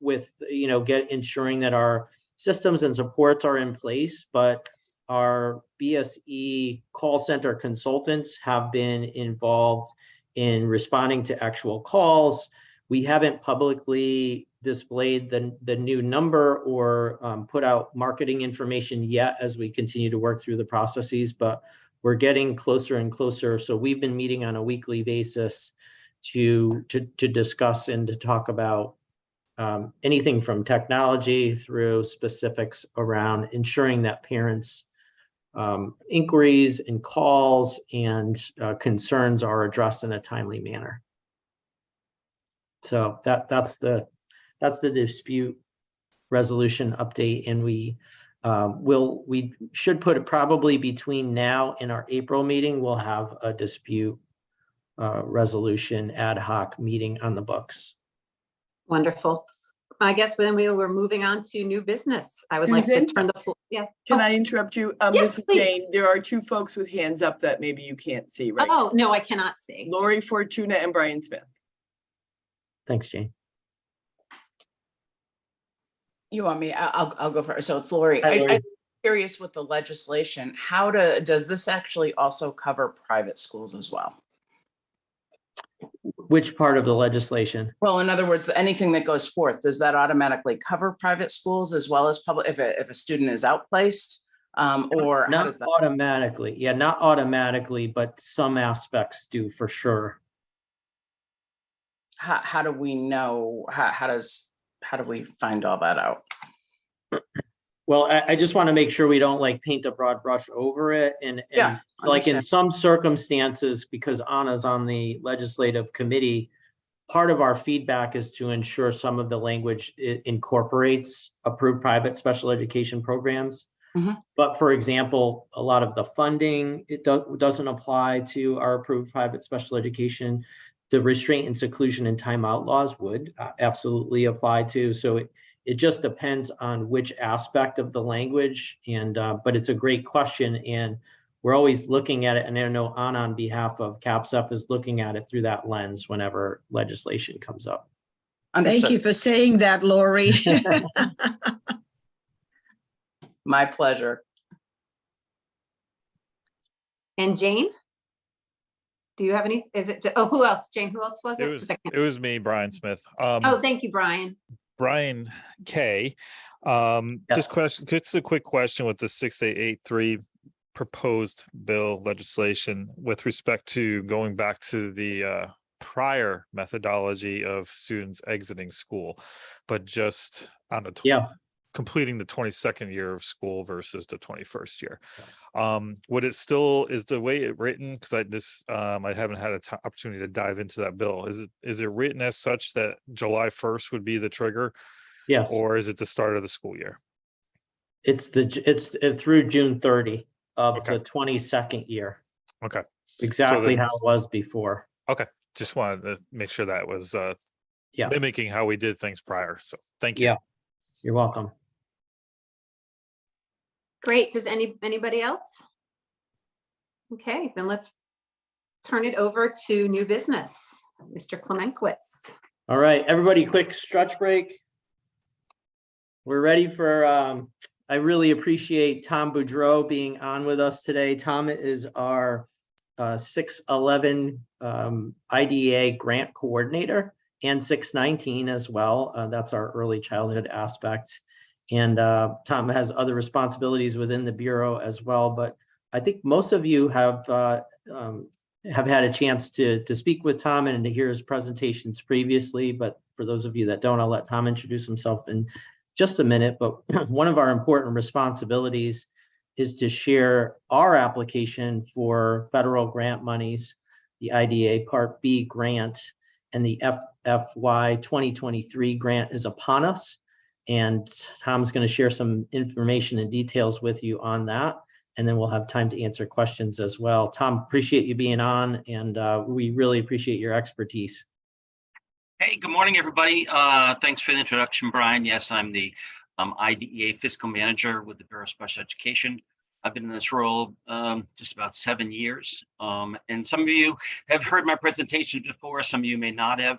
with, ensuring that our systems and supports are in place, but our BSE call center consultants have been involved in responding to actual calls. We haven't publicly displayed the new number or put out marketing information yet as we continue to work through the processes, but we're getting closer and closer. So we've been meeting on a weekly basis to discuss and to talk about anything from technology through specifics around ensuring that parents' inquiries and calls and concerns are addressed in a timely manner. So that's the dispute resolution update, and we should put it probably between now and our April meeting. We'll have a dispute resolution ad hoc meeting on the books. Wonderful. I guess then we were moving on to new business. I would like to Susan? turn the floor. Yeah. Can I interrupt you? Yes, This is please. Jane. There are two folks with hands up that maybe you can't see, right? Oh, no, I cannot see. Lori Fortuna and Brian Smith. Thanks, Jane. You want me? I'll go first. So it's Lori. Hi, Lori. I'm curious with the legislation, does this actually also cover private schools as well? Which part of the legislation? Well, in other words, anything that goes forth, does that automatically cover private schools as well as public, if a student is outplaced? Or how Not does that? automatically. Yeah, not automatically, but some aspects do for sure. How do we know? How do we find all that out? Well, I just want to make sure we don't like paint a broad brush over it. And Yeah, like in understand. some circumstances, because Anna's on the legislative committee, part of our feedback is to ensure some of the language incorporates approved private special education programs. Mhm. But for example, a lot of the funding, it doesn't apply to our approved private special education. The restraint and seclusion and timeout laws would absolutely apply to. So it just depends on which aspect of the language. And but it's a great question, and we're always looking at it. And I know Anna, on behalf of CAPSF, is looking at it through that lens whenever legislation comes up. Thank you for saying that, Lori. My pleasure. And Jane? Do you have any, who else? Jane, who else was it? 'Cause I can't- It was me, Brian Smith. Oh, thank you, Brian. Brian K. Just a quick question with the 6883 proposed bill legislation with respect to going back to the prior methodology of students exiting school, but just on a completing the 22nd year of school versus the 21st year. Would it still, is the way it written, because I haven't had an opportunity to dive into that bill. Is it written as such that July 1st would be the trigger? Yes. Or is it the start of the school year? It's through June 30 of the 22nd year. Okay. Exactly how it was before. Okay. Just wanted to make sure that was mimicking how we did things prior. So thank you. Yeah. You're welcome. Great. Does anybody else? Okay, then let's turn it over to new business. Mr. Klemenkwitz. All right, everybody, quick stretch break. We're ready for, I really appreciate Tom Boudreau being on with us today. Tom is our 611 IDEA grant coordinator and 619 as well. That's our early childhood aspect. And Tom has other responsibilities within the Bureau as well. But I think most of you have had a chance to speak with Tom and to hear his presentations previously. But for those of you that don't, I'll let Tom introduce himself in just a minute. But one of our important responsibilities is to share our application for federal grant monies the IDA Part B grant and the FY 2023 grant is upon us. And Tom's going to share some information and details with you on that. And then we'll have time to answer questions as well. Tom, appreciate you being on, and we really appreciate your expertise. Hey, good morning, everybody. Thanks for the introduction, Brian. Yes, I'm the IDEA Fiscal Manager with the Bureau of Special Education. I've been in this role just about 7 years. And some of you have heard my presentation before, some of you may not have.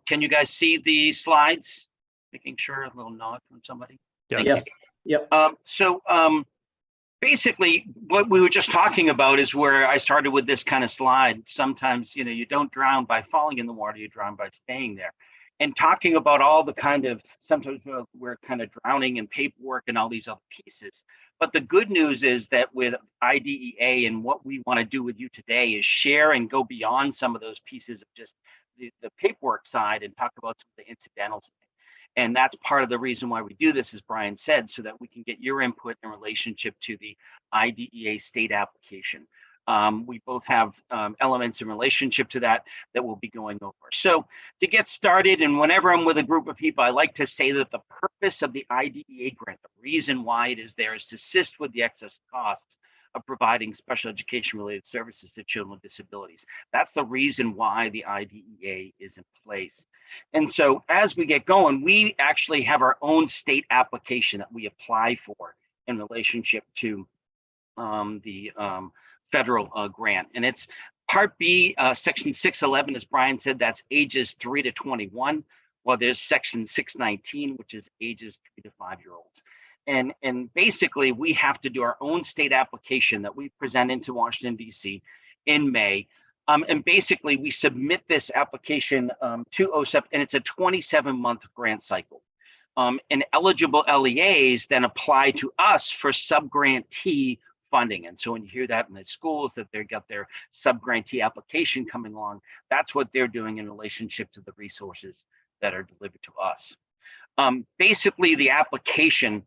Can you guys see the slides? Making sure, a little nod from somebody. Yes. Yep. Basically, what we were just talking about is where I started with this kind of slide. Sometimes, you know, you don't drown by falling in the water, you drown by staying there. And talking about all the kind of, sometimes we're kind of drowning in paperwork and all these other pieces. But the good news is that with IDEA and what we want to do with you today is share and go beyond some of those pieces of just the paperwork side and talk about some of the incidentals. And that's part of the reason why we do this, as Brian said, so that we can get your input in relationship to the IDEA state application. We both have elements in relationship to that we'll be going over. So to get started, and whenever I'm with a group of people, I like to say that the purpose of the IDEA grant, the reason why it is there, is to assist with the excess costs of providing special education related services to children with disabilities. That's the reason why the IDEA is in place. And so as we get going, we actually have our own state application that we apply for in relationship to the federal grant. And it's Part B, Section 611, as Brian said, that's ages 3 to 21, while there's Section 619, which is ages 3 to 5-year-olds. And basically, we have to do our own state application that we present into Washington, D.C. in May. And basically, we submit this application to OSEP, and it's a 27-month grant cycle. And eligible LEAs then apply to us for subgrantee funding. And so when you hear that in the schools, that they've got their subgrantee application coming along, that's what they're doing in relationship to the resources that are delivered to us. Basically, the application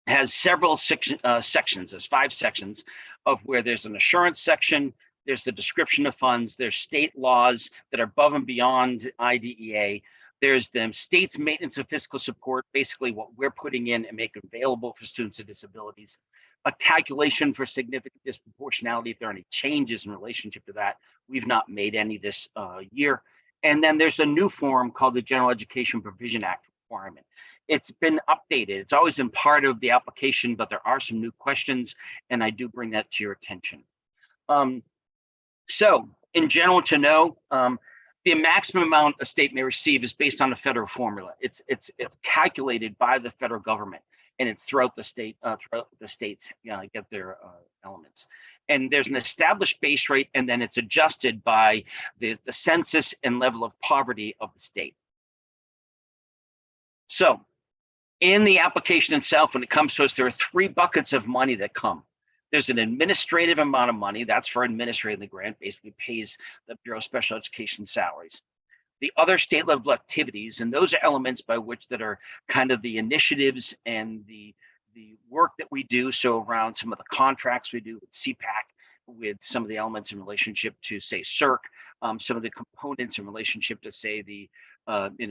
has several sections. There's 5 sections of where there's an assurance section, there's the description of funds, there's state laws that are above and beyond IDEA, there's the state's maintenance of fiscal support, basically what we're putting in and making available for students with disabilities, a calculation for significant disproportionality if there are any changes in relationship to that. We've not made any this year. And then there's a new form called the General Education Provision Act requirement. It's been updated. It's always been part of the application, but there are some new questions, and I do bring that to your attention. So in general, to know, the maximum amount a state may receive is based on a federal formula. It's calculated by the federal government, and it's throughout the state, throughout the states, get their elements. And there's an established base rate, and then it's adjusted by the census and level of poverty of the state. So in the application itself, when it comes to us, there are 3 buckets of money that come. There's an administrative amount of money, that's for administrating the grant, basically pays the Bureau of Special Education salaries. The other state level activities, and those are elements by which that are kind of the initiatives and the work that we do. So around some of the contracts we do with CPAC, with some of the elements in relationship to, say, CERC, some of the components in relationship to, say, the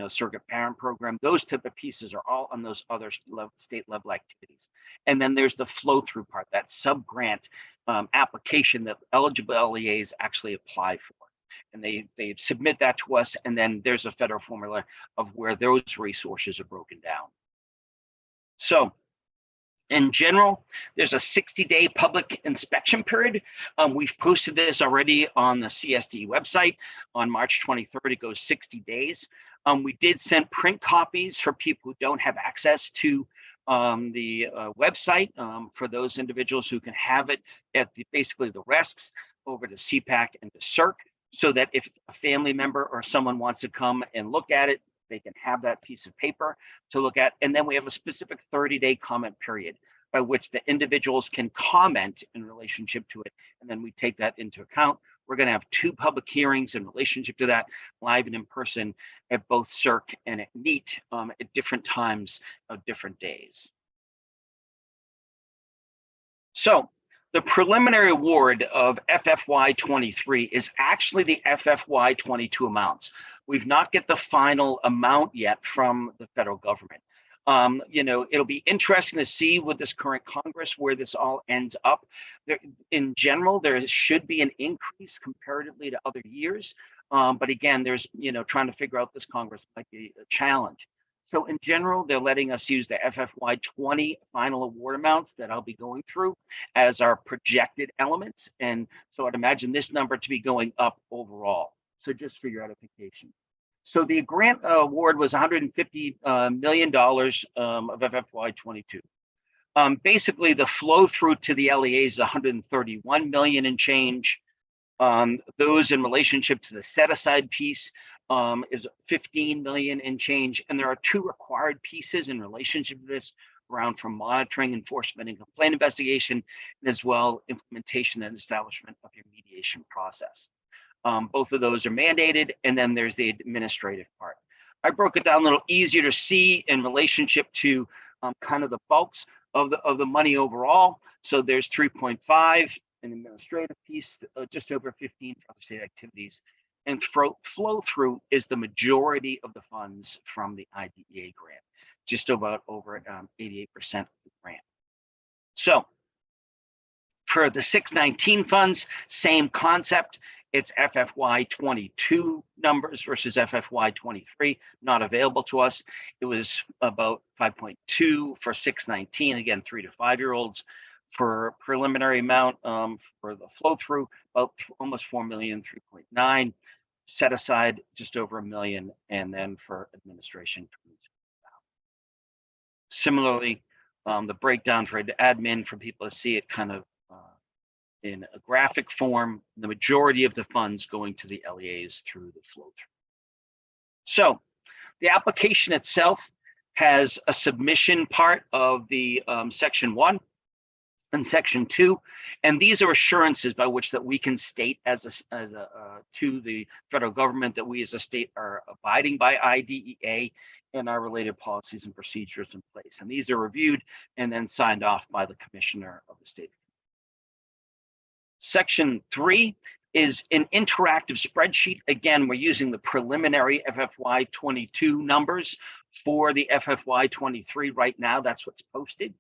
surrogate parent program, those type of pieces are all on those other state level activities. And then there's the flow through part, that sub-grant application that eligible LEAs actually apply for. And they submit that to us, and then there's a federal formula of where those resources are broken down. So in general, there's a 60-day public inspection period. We've posted this already on the CSD website. On March 23rd, it goes 60 days. We did send print copies for people who don't have access to the website, for those individuals who can have it at basically the RESCs over to CPAC and to CERC, so that if a family member or someone wants to come and look at it, they can have that piece of paper to look at. And then we have a specific 30-day comment period by which the individuals can comment in relationship to it. And then we take that into account. We're going to have 2 public hearings in relationship to that, live and in person, at both CERC and at NEAT at different times of different days. So The preliminary award of FFY 23 is actually the FFY 22 amounts. We've not get the final amount yet from the federal government. You know, it'll be interesting to see with this current Congress where this all ends up. In general, there should be an increase comparatively to other years. But again, there's, you know, trying to figure out this Congress might be a challenge. So in general, they're letting us use the FFY 20 final award amounts that I'll be going through as our projected elements. And so I'd imagine this number to be going up overall. So just for your edification. So the grant award was $150 million of FFY 22. Basically, the flow through to the LEAs is 131 million and change. Those in relationship to the set aside piece is 15 million and change. And there are two required pieces in relationship to this around from monitoring, enforcement, and complaint investigation, as well implementation and establishment of your mediation process. Both of those are mandated, and then there's the administrative part. I broke it down a little easier to see in relationship to kind of the bulks of the money overall. So there's 3.5 an administrative piece, just over 15 for other state activities, and flow through is the majority of the funds from the IDEA grant, just about over 88% of the grant. So for the 619 funds, same concept. It's FFY 22 numbers versus FFY 23, not available to us. It was about 5.2 for 619, again, 3 to 5 year olds. For preliminary amount for the flow through, about almost 4 million, 3.9, set aside just over $1 million, and then for administration. Similarly, the breakdown for admin for people to see it kind of in a graphic form, the majority of the funds going to the LEAs through the flow through. So the application itself has a submission part of the section 1 and section 2, and these are assurances by which that we can state as a to the federal government that we as a state are abiding by IDEA and our related policies and procedures in place. And these are reviewed and then signed off by the commissioner of the state. Section 3 is an interactive spreadsheet. Again, we're using the preliminary FFY 22 numbers for the FFY 23 right now. That's what's posted.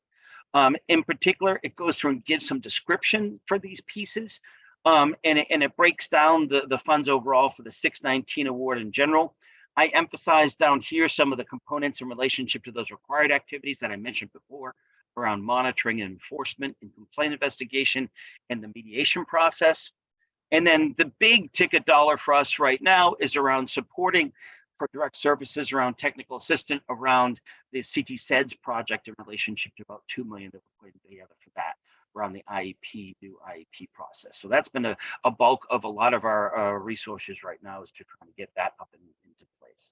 In particular, it goes through and gives some description for these pieces, and it breaks down the funds overall for the 619 award in general. I emphasize down here some of the components in relationship to those required activities that I mentioned before around monitoring and enforcement and complaint investigation and the mediation process. And then the big ticket dollar for us right now is around supporting for direct services around technical assistant around the CT-SEDS project in relationship to about $2 million that we're putting together for that around the IEP, new IEP process. So that's been a bulk of a lot of our resources right now is to try to get that up into place.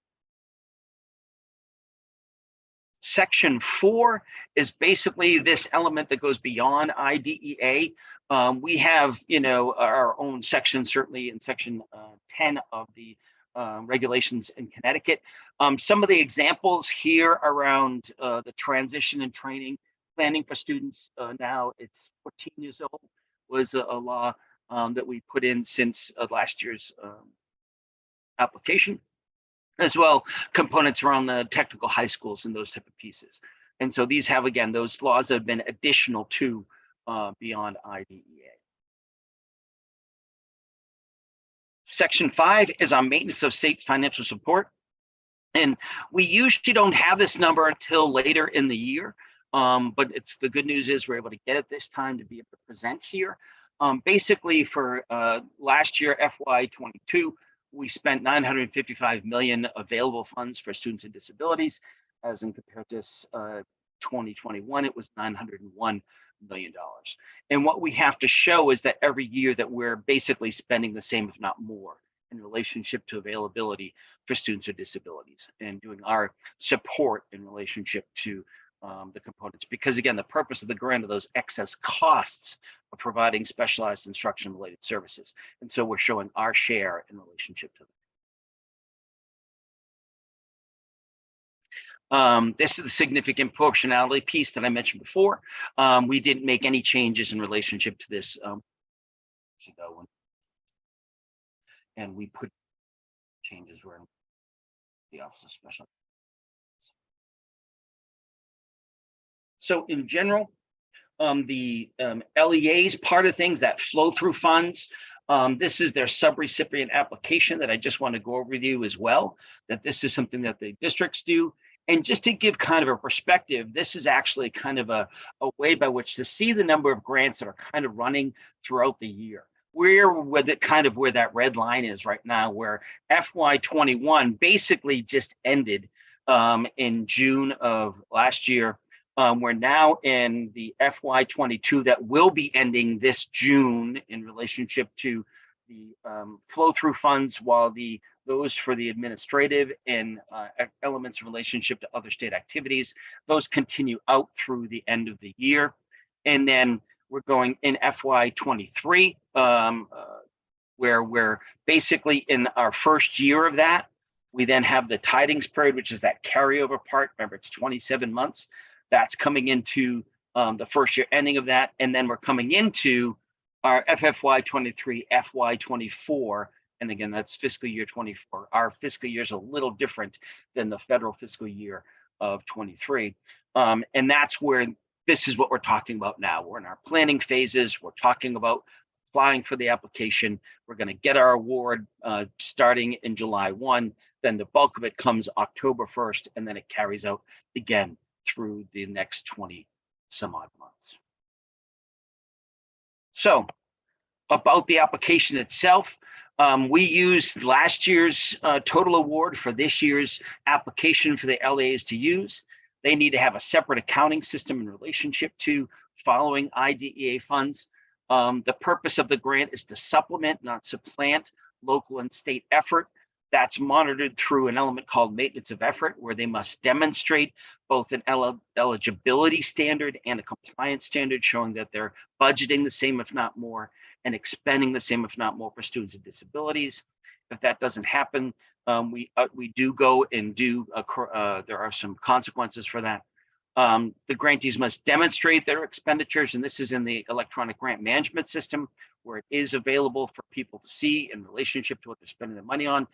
Section 4 is basically this element that goes beyond IDEA. We have, you know, our own section, certainly in section 10 of the regulations in Connecticut. Some of the examples here around the transition and training, planning for students now, it's 14 years old, was a law that we put in since last year's application, as well components around the technical high schools and those type of pieces. And so these have, again, those laws have been additional to beyond IDEA. Section 5 is on maintenance of state financial support. And we usually don't have this number until later in the year, but it's the good news is we're able to get it this time to be able to present here. Basically for last year, FY 22, we spent 955 million available funds for students with disabilities, as in compared to 2021, it was $901 million. And what we have to show is that every year that we're basically spending the same, if not more, in relationship to availability for students with disabilities and doing our support in relationship to the components. Because again, the purpose of the grant are those excess costs of providing specialized instruction related services. And so we're showing our share in relationship to them. This is the significant proportionality piece that I mentioned before. We didn't make any changes in relationship to this and we put changes where the Office of Special. So in general, the LEAs part of things that flow through funds, this is their subrecipient application that I just want to go over with you as well, that this is something that the districts do. And just to give kind of a perspective, this is actually kind of a way by which to see the number of grants that are kind of running throughout the year. We're with it kind of where that red line is right now, where FY21 basically just ended in June of last year. We're now in the FY22 that will be ending this June in relationship to the flow through funds, while those for the administrative and elements in relationship to other state activities, those continue out through the end of the year. And then we're going in FY23, where we're basically in our first year of that. We then have the tidings period, which is that carryover part. Remember, it's 27 months. That's coming into the first year ending of that. And then we're coming into our FFY23, FY24. And again, that's fiscal year 24. Our fiscal year is a little different than the federal fiscal year of 23. And that's where this is what we're talking about now. We're in our planning phases. We're talking about applying for the application. We're going to get our award starting in July 1. Then the bulk of it comes October 1st, and then it carries out again through the next 20 some odd months. So about the application itself, we used last year's total award for this year's application for the LAs to use. They need to have a separate accounting system in relationship to following IDEA funds. The purpose of the grant is to supplement, not supplant, local and state effort. That's monitored through an element called maintenance of effort, where they must demonstrate both an eligibility standard and a compliance standard, showing that they're budgeting the same, if not more, and expending the same, if not more, for students with disabilities. If that doesn't happen, we do go and do, there are some consequences for that. The grantees must demonstrate their expenditures, and this is in the electronic grant management system, where it is available for people to see in relationship to what they're spending their money on.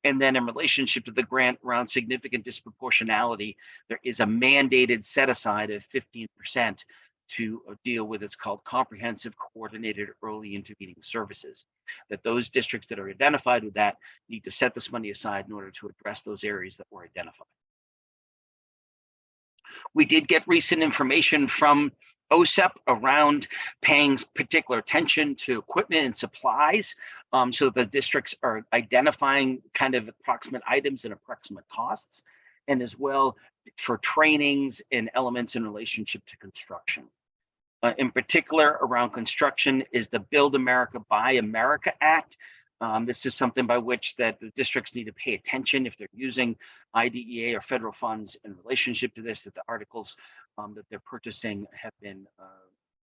And then in relationship to the grant around significant disproportionality, there is a mandated set aside of 15% to deal with, it's called comprehensive coordinated early intervening services, that those districts that are identified with that need to set this money aside in order to address those areas that were identified. We did get recent information from OSEP around paying particular attention to equipment and supplies, so the districts are identifying kind of approximate items and approximate costs, and as well for trainings and elements in relationship to construction. In particular, around construction is the Build America, Buy America Act. This is something by which that the districts need to pay attention if they're using IDEA or federal funds in relationship to this, that the articles that they're purchasing have been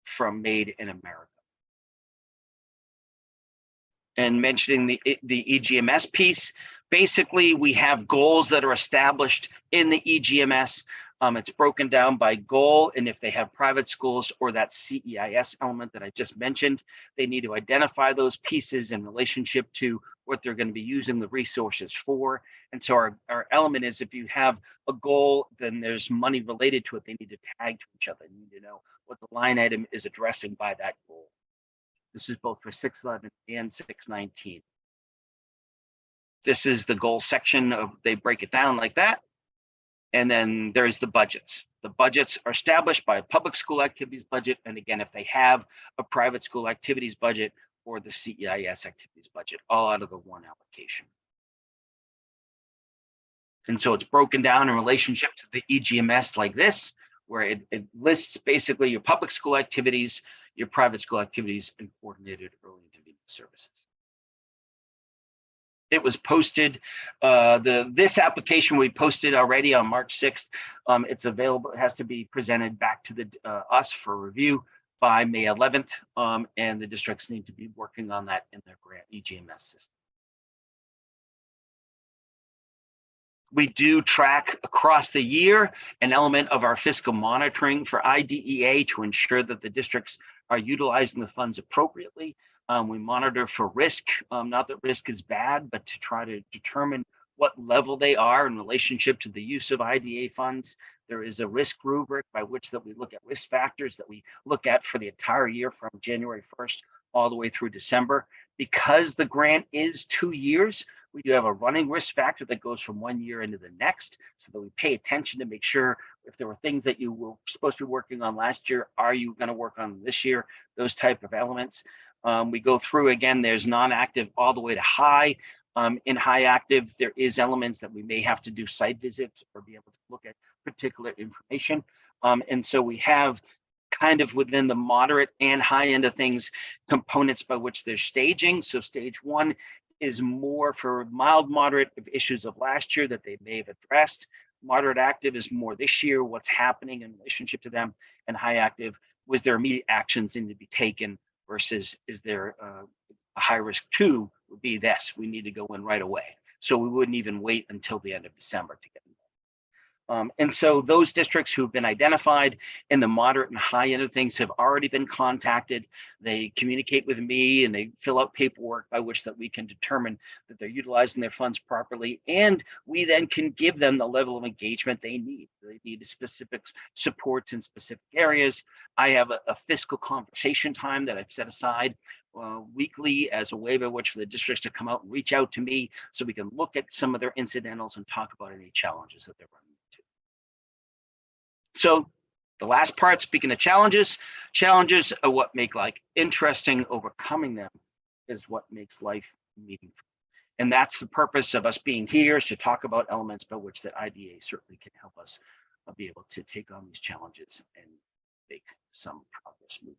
from Made in America. And mentioning the EGMS piece, basically we have goals that are established in the EGMS. It's broken down by goal, and if they have private schools or that CEIS element that I just mentioned, they need to identify those pieces in relationship to what they're going to be using the resources for. And so our element is, if you have a goal, then there's money related to it. They need to tag to each other. You need to know what the line item is addressing by that goal. This is both for 611 and 619. This is the goal section of, they break it down like that. And then there's the budgets. The budgets are established by a public school activities budget. And again, if they have a private school activities budget or the CEIS activities budget, all out of the one application. And so it's broken down in relationship to the EGMS like this, where it lists basically your public school activities, your private school activities, and coordinated early intervening services. It was posted, this application we posted already on March 6th. It's available, it has to be presented back to us for review by May 11th. And the districts need to be working on that in their grant EGMS system. We do track across the year an element of our fiscal monitoring for IDEA to ensure that the districts are utilizing the funds appropriately. We monitor for risk, not that risk is bad, but to try to determine what level they are in relationship to the use of IDEA funds. There is a risk rubric by which that we look at risk factors that we look at for the entire year from January 1st all the way through December. Because the grant is 2 years, we do have a running risk factor that goes from 1 year into the next, so that we pay attention to make sure if there were things that you were supposed to be working on last year, are you going to work on this year? Those type of elements. We go through again, there's non-active all the way to high. In high active, there is elements that we may have to do site visits or be able to look at particular information. And so we have kind of within the moderate and high end of things, components by which they're staging. So stage 1 is more for mild, moderate issues of last year that they may have addressed. Moderate active is more this year, what's happening in relationship to them. And high active, was there immediate actions need to be taken versus is there a high risk 2 would be this, we need to go in right away. So we wouldn't even wait until the end of December to get involved. And so those districts who've been identified in the moderate and high end of things have already been contacted. They communicate with me and they fill out paperwork by which that we can determine that they're utilizing their funds properly. And we then can give them the level of engagement they need. They need specific supports in specific areas. I have a fiscal conversation time that I've set aside weekly as a way by which for the districts to come out and reach out to me so we can look at some of their incidentals and talk about any challenges that they're running into. So the last part, speaking of challenges are what make life interesting. Overcoming them is what makes life meaningful. And that's the purpose of us being here, is to talk about elements by which that IDEA certainly can help us be able to take on these challenges and make some progress moving.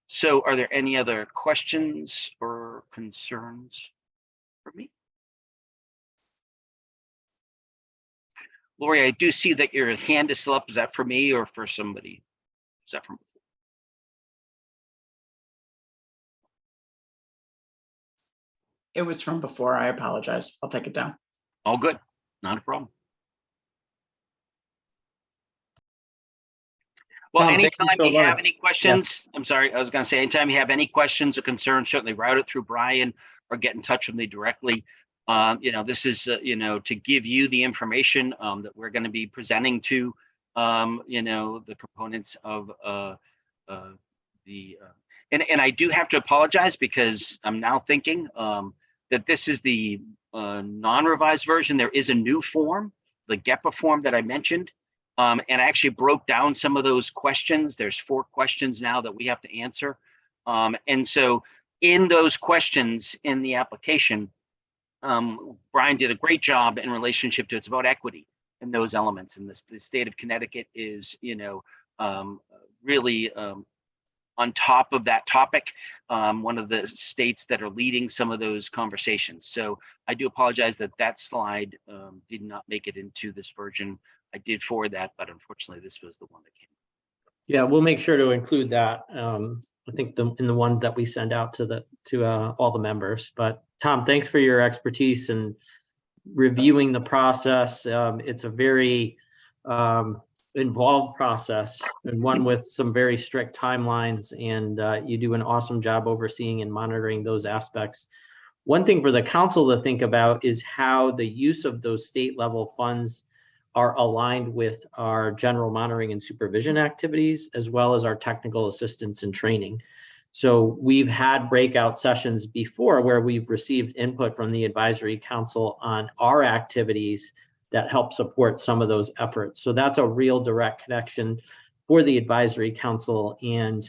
So are there any other questions or concerns for me? Lori, I do see that your hand is still up. Is that for me or for somebody? Is that from before? It was from before. I apologize. I'll take it down. All good. Not a problem. Well, Tom, anytime thank you so you have much. any questions, I'm sorry, I was going to say, anytime you have any questions or concerns, certainly route it through Brian or get in touch with me directly. This is, to give you the information that we're going to be presenting to, the components of and I do have to apologize because I'm now thinking that this is the non-revised version. There is a new form, the GEPA form that I mentioned. And I actually broke down some of those questions. There's 4 questions now that we have to answer. And so in those questions in the application, Brian did a great job in relationship to, it's about equity in those elements. And the state of Connecticut is, really on top of that topic, one of the states that are leading some of those conversations. So I do apologize that slide did not make it into this version. I did forward that, but unfortunately this was the one that came. Yeah, we'll make sure to include that. I think in the ones that we send out to all the members. But Tom, thanks for your expertise and reviewing the process. It's a very involved process and one with some very strict timelines, and you do an awesome job overseeing and monitoring those aspects. One thing for the council to think about is how the use of those state level funds are aligned with our general monitoring and supervision activities, as well as our technical assistance and training. So we've had breakout sessions before where we've received input from the advisory council on our activities that help support some of those efforts. So that's a real direct connection for the advisory council. And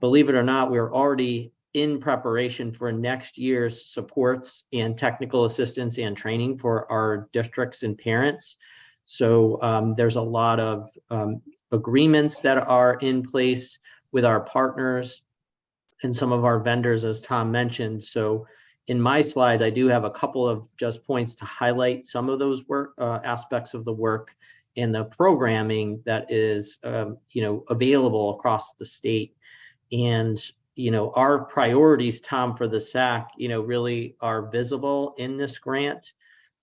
believe it or not, we're already in preparation for next year's supports and technical assistance and training for our districts and parents. So there's a lot of agreements that are in place with our partners and some of our vendors, as Tom mentioned. So in my slides, I do have a couple of just points to highlight some of those work aspects of the work and the programming that is available across the state. And our priorities, Tom, for the SAC, really are visible in this grant.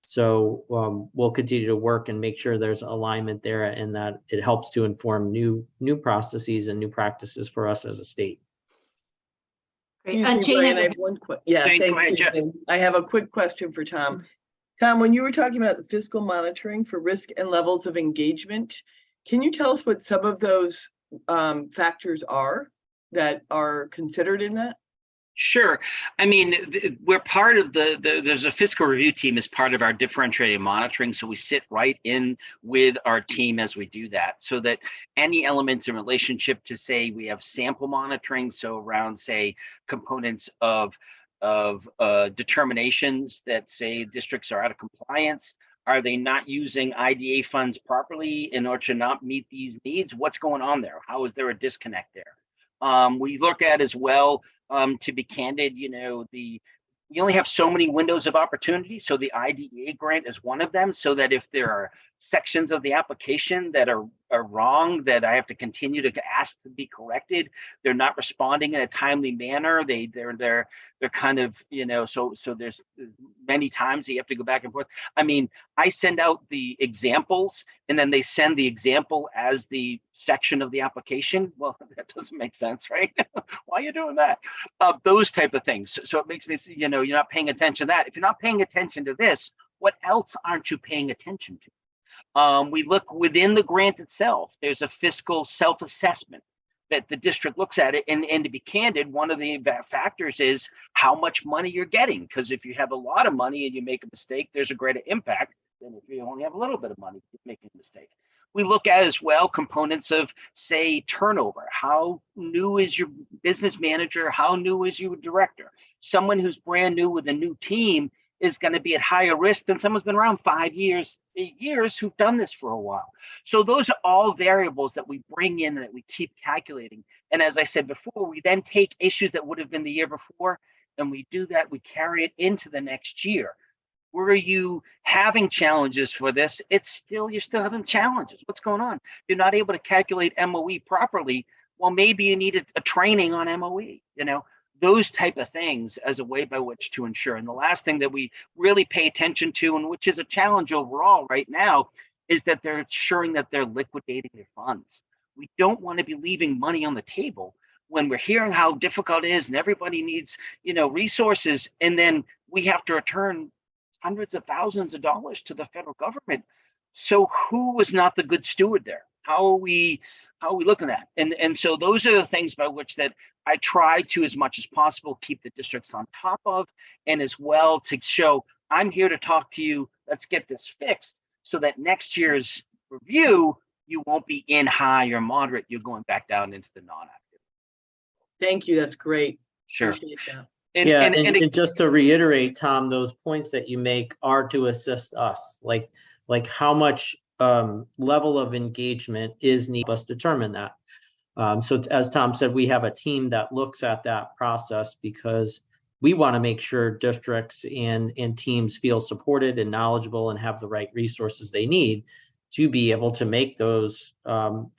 So we'll continue to work and make sure there's alignment there and that it helps to inform new processes and new practices for us as a state. Great. Excuse me, Jane Brian, has I a- have one yeah, Jane, go thanks, ahead, Jeff. Susan. I have a quick question for Tom. Tom, when you were talking about the fiscal monitoring for risk and levels of engagement, can you tell us what some of those factors are that are considered in that? Sure. I mean, we're part of there's a fiscal review team as part of our differentiated monitoring. So we sit right in with our team as we do that, so that any elements in relationship to, say, we have sample monitoring. So around, say, components of determinations that say districts are out of compliance. Are they not using IDA funds properly in order to not meet these needs? What's going on there? How is there a disconnect there? We look at as well, to be candid, you know, we only have so many windows of opportunity. So the IDEA grant is one of them, so that if there are sections of the application that are wrong, that I have to continue to ask to be corrected, they're not responding in a timely manner. They're kind of, you know, so there's many times that you have to go back and forth. I mean, I send out the examples and then they send the example as the section of the application. Well, that doesn't make sense, right? Why are you doing that? Those type of things. So it makes me, you know, you're not paying attention to that. If you're not paying attention to this, what else aren't you paying attention to? We look within the grant itself. There's a fiscal self-assessment that the district looks at it. And to be candid, one of the factors is how much money you're getting. Because if you have a lot of money and you make a mistake, there's a greater impact than if you only have a little bit of money making a mistake. We look at as well components of, say, turnover. How new is your business manager? How new is your director? Someone who's brand new with a new team is going to be at higher risk than someone who's been around 5 years, 8 years, who've done this for a while. So those are all variables that we bring in and that we keep calculating. And as I said before, we then take issues that would have been the year before, and we do that, we carry it into the next year. Were you having challenges for this? You're still having challenges. What's going on? You're not able to calculate MOE properly. Well, maybe you need a training on MOE, you know, those type of things as a way by which to ensure. And the last thing that we really pay attention to, and which is a challenge overall right now, is that they're ensuring that they're liquidating their funds. We don't want to be leaving money on the table when we're hearing how difficult it is and everybody needs, you know, resources, and then we have to return hundreds of thousands of dollars to the federal government. So who was not the good steward there? How are we looking at? And so those are the things by which that I try to, as much as possible, keep the districts on top of, and as well to show I'm here to talk to you. Let's get this fixed so that next year's review, you won't be in high or moderate. You're going back down into the non-active. Thank you. That's great. Sure. Appreciate that. And just to reiterate, Tom, those points that you make are to assist us, like how much level of engagement is needed. Us determine that. So as Tom said, we have a team that looks at that process because we want to make sure districts and teams feel supported and knowledgeable and have the right resources they need to be able to make those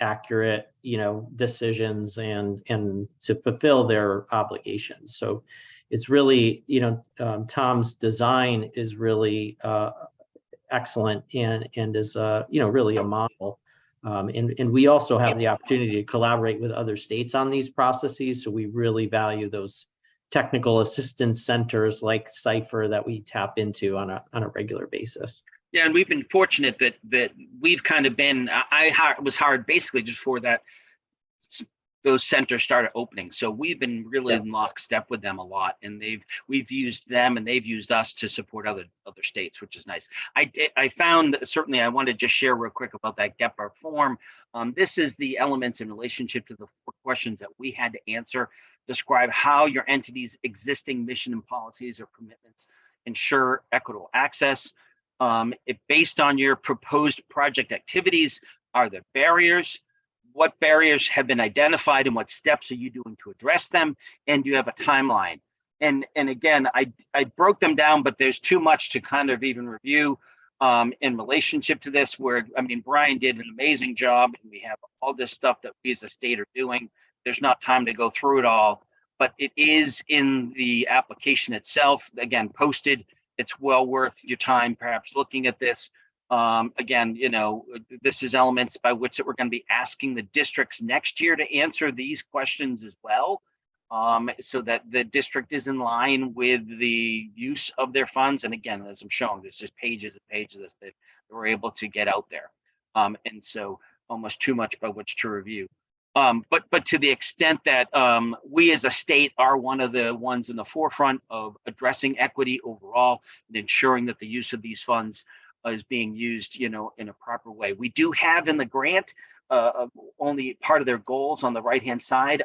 accurate, you know, decisions and to fulfill their obligations. So it's really, you know, Tom's design is really excellent and is, you know, really a model. And we also have the opportunity to collaborate with other states on these processes. So we really value those technical assistance centers like Cypher that we tap into on a regular basis. Yeah, and we've been fortunate that we've kind of been, I was hired basically just for that, those centers started opening. So we've been really in lockstep with them a lot, and we've used them and they've used us to support other states, which is nice. I found, certainly I wanted to just share real quick about that GEPAR form. This is the elements in relationship to the 4 questions that we had to answer. Describe how your entity's existing mission and policies or commitments ensure equitable access. Based on your proposed project activities, are there barriers? What barriers have been identified and what steps are you doing to address them? And do you have a timeline? And again, I broke them down, but there's too much to kind of even review in relationship to this, where, I mean, Brian did an amazing job and we have all this stuff that we as a state are doing. There's not time to go through it all, but it is in the application itself, again, posted. it's well worth your time, perhaps looking at this. Again, this is elements by which that we're going to be asking the districts next year to answer these questions as well, so that the district is in line with the use of their funds. And again, as I'm showing, there's just pages and pages that we're able to get out there. And so almost too much by which to review. But to the extent that we as a state are one of the ones in the forefront of addressing equity overall and ensuring that the use of these funds is being used, in a proper way. We do have in the grant only part of their goals on the right-hand side.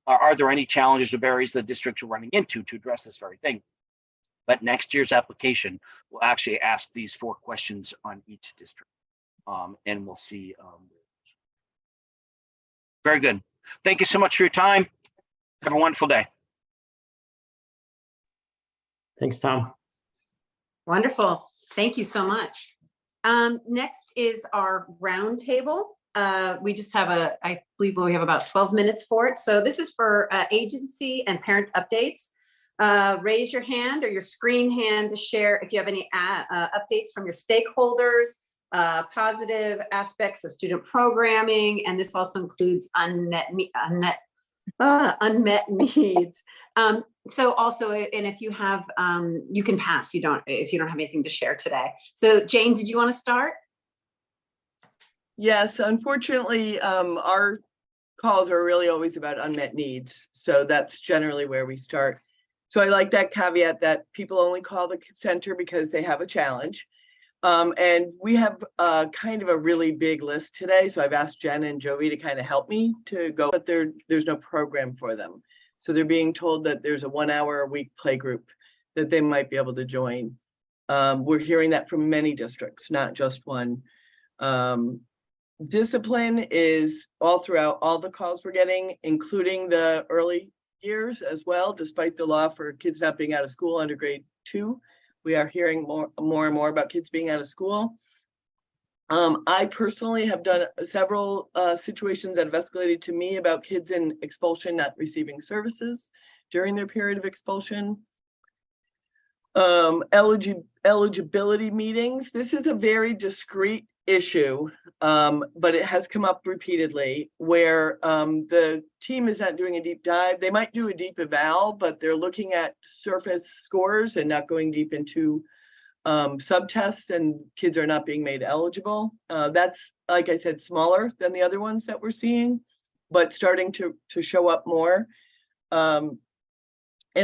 Are there any challenges or barriers the districts are running into to address this very thing? But next year's application will actually ask these 4 questions on each district, and we'll see. Very good. Thank you so much for your time. Have a wonderful day. Thanks, Tom. Wonderful. Thank you so much. Next is our roundtable. We just have I believe we have about 12 minutes for it. So this is for agency and parent updates. Raise your hand or your screen hand to share if you have any updates from your stakeholders, positive aspects of student programming, and this also includes unmet needs. So also, and if you have, you can pass. If you don't have anything to share today. So Jane, did you want to start? Yes, unfortunately, our calls are really always about unmet needs. So that's generally where we start. So I like that caveat that people only call the center because they have a challenge. And we have kind of a really big list today. So I've asked Jen and Jovi to kind of help me to go, but there's no program for them. So they're being told that there's a 1 hour a week play group that they might be able to join. We're hearing that from many districts, not just one. Discipline is all throughout all the calls we're getting, including the early years as well, despite the law for kids not being out of school under grade 2. We are hearing more and more about kids being out of school. I personally have done several situations that have escalated to me about kids in expulsion not receiving services during their period of expulsion. Eligibility meetings. This is a very discrete issue, but it has come up repeatedly where the team is not doing a deep dive. They might do a deep eval, but they're looking at surface scores and not going deep into subtests, and kids are not being made eligible. That's, like I said, smaller than the other ones that we're seeing, but starting to show up more. And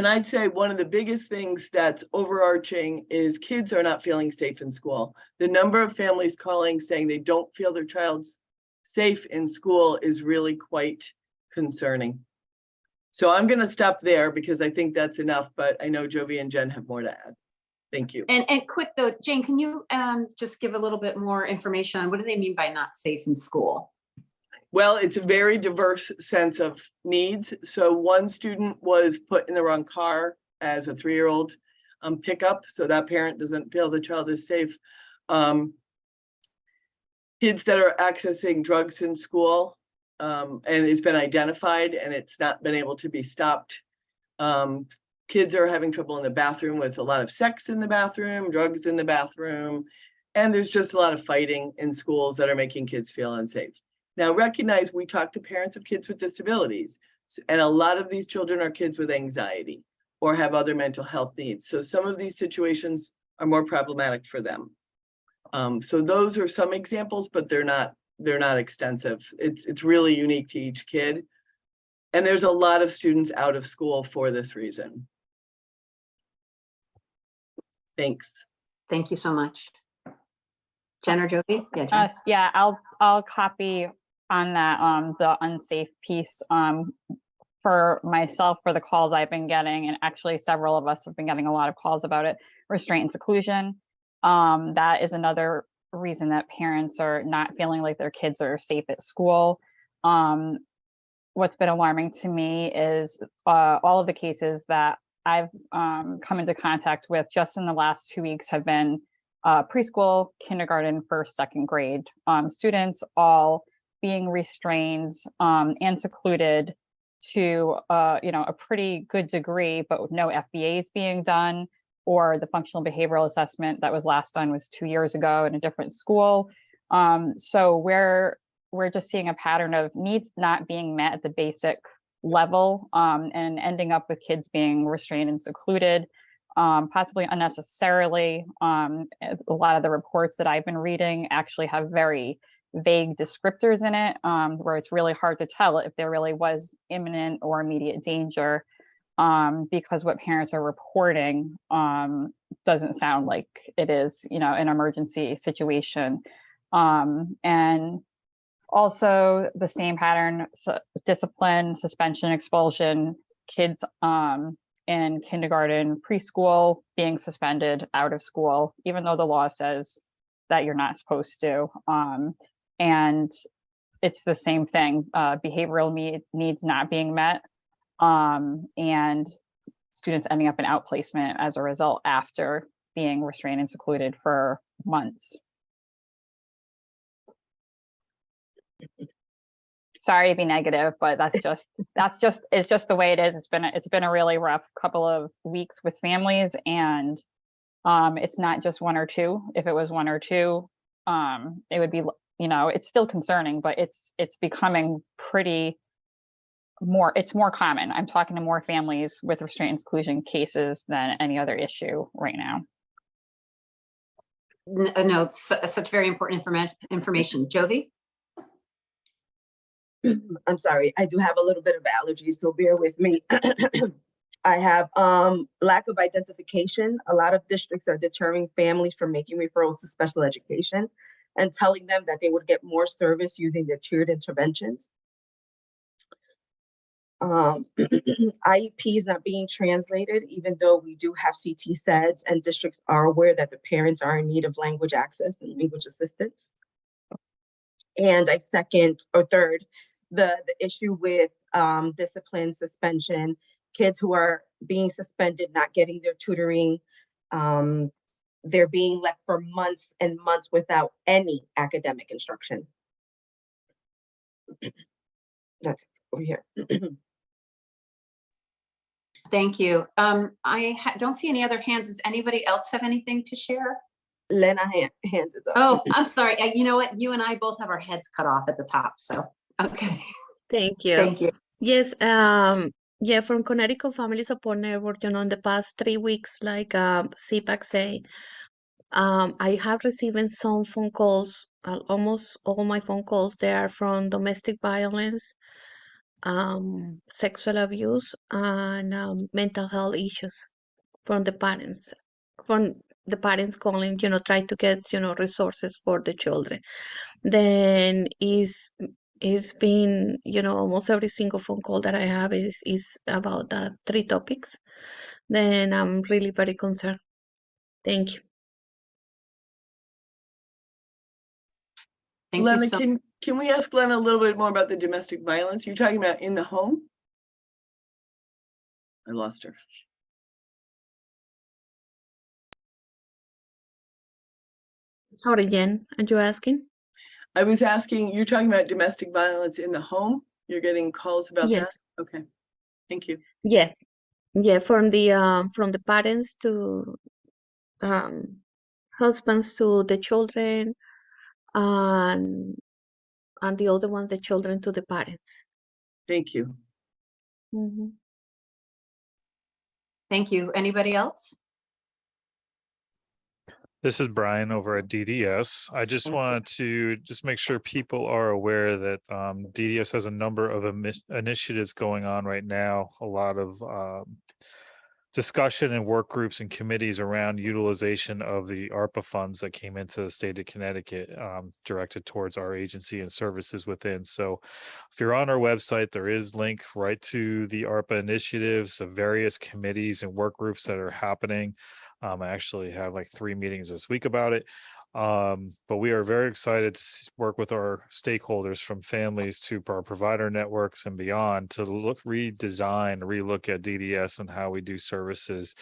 I'd say one of the biggest things that's overarching is kids are not feeling safe in school. The number of families calling saying they don't feel their child's safe in school is really quite concerning. So I'm going to stop there because I think that's enough, but I know Jovi and Jen have more to add. Thank you. And quick though, Jane, can you just give a little bit more information on what do they mean by not safe in school? Well, it's a very diverse sense of needs. So one student was put in the wrong car as a 3-year-old pickup, so that parent doesn't feel the child is safe. Kids that are accessing drugs in school, and it's been identified and it's not been able to be stopped. Kids are having trouble in the bathroom with a lot of sex in the bathroom, drugs in the bathroom, and there's just a lot of fighting in schools that are making kids feel unsafe. Now, recognize we talk to parents of kids with disabilities, and a lot of these children are kids with anxiety or have other mental health needs. So some of these situations are more problematic for them. So those are some examples, but they're not extensive. It's really unique to each kid. And there's a lot of students out of school for this reason. Thanks. Thank you so much. Jen or Jovi? Yeah, Jen. Yeah, I'll copy on that the unsafe piece for myself for the calls I've been getting, and actually several of us have been getting a lot of calls about it. Restraint and seclusion. That is another reason that parents are not feeling like their kids are safe at school. What's been alarming to me is all of the cases that I've come into contact with just in the last 2 weeks have been preschool, kindergarten, first, second grade students, all being restrained and secluded to a pretty good degree, but with no FBAs being done. or the functional behavioral assessment that was last done was 2 years ago in a different school. So we're just seeing a pattern of needs not being met at the basic level, and ending up with kids being restrained and secluded, possibly unnecessarily. A lot of the reports that I've been reading actually have very vague descriptors in it, where it's really hard to tell if there really was imminent or immediate danger, because what parents are reporting doesn't sound like it is, an emergency situation. And also the same pattern, discipline, suspension, expulsion, kids in kindergarten, preschool being suspended out of school, even though the law says that you're not supposed to. And it's the same thing, behavioral needs not being met, and students ending up in outplacement as a result after being restrained and secluded for months. Sorry to be negative, but it's just the way it is. It's been a really rough couple of weeks with families, and it's not just one or two. If it was one or two, it would be, it's still concerning, but it's becoming it's more common. I'm talking to more families with restraint and seclusion cases than any other issue right now. No, it's such very important information. Jovi? I'm sorry, I do have a little bit of allergies, so bear with me. I have lack of identification. A lot of districts are deterring families from making referrals to special education and telling them that they would get more service using their tiered interventions. IEPs not being translated, even though we do have CT SEDS and districts are aware that the parents are in need of language access and language assistance. And third, the issue with discipline, suspension, kids who are being suspended, not getting their tutoring, they're being left for months and months without any academic instruction. That's over here. Thank you. I don't see any other hands. Does anybody else have anything to share? Lena hands is up. Oh, I'm sorry. You know what? You and I both have our heads cut off at the top. So, okay. Thank you. Thank you. Yes, yeah, from Connecticut Family Support Network, in the past 3 weeks, like CPAC say, I have received some phone calls, almost all my phone calls, they are from domestic violence, sexual abuse, and mental health issues from the parents. From the parents calling, try to get, resources for the children. Then it's been, almost every single phone call that I have is about 3 topics. Then I'm really very concerned. Thank you. Thank Lena, you so can we ask Lena a little bit more about the domestic violence? You're talking about in the home? I lost her. Sorry, Jen, are you asking? I was asking, you're talking about domestic violence in the home? You're getting calls about that? Yes. Okay, thank you. Yeah, from the parents to husbands to the children, and the other ones, the children to the parents. Thank you. Mhm. Thank you. Anybody else? This is Brian over at DDS. I just wanted to make sure people are aware that DDS has a number of initiatives going on right now. A lot of discussion and work groups and committees around utilization of the ARPA funds that came into the state of Connecticut, directed towards our agency and services within. So if you're on our website, there is link right to the ARPA initiatives of various committees and work groups that are happening. I actually have like 3 meetings this week about it. But we are very excited to work with our stakeholders, from families to our provider networks and beyond, to relook at DDS and how we do services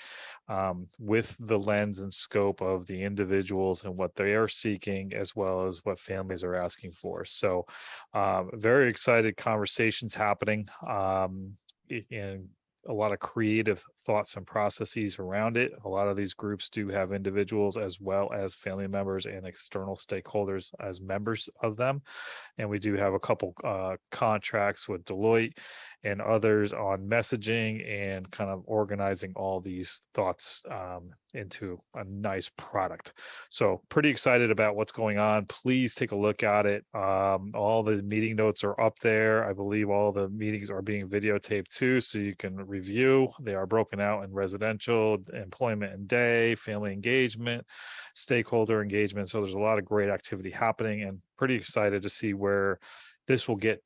with the lens and scope of the individuals and what they are seeking, as well as what families are asking for. So very excited conversations happening. And a lot of creative thoughts and processes around it. A lot of these groups do have individuals as well as family members and external stakeholders as members of them. And we do have a couple contracts with Deloitte and others on messaging and kind of organizing all these thoughts into a nice product. So pretty excited about what's going on. Please take a look at it. All the meeting notes are up there. I believe all the meetings are being videotaped too, so you can review. They are broken out in residential, employment and day, family engagement, stakeholder engagement. So there's a lot of great activity happening, and pretty excited to see where this will get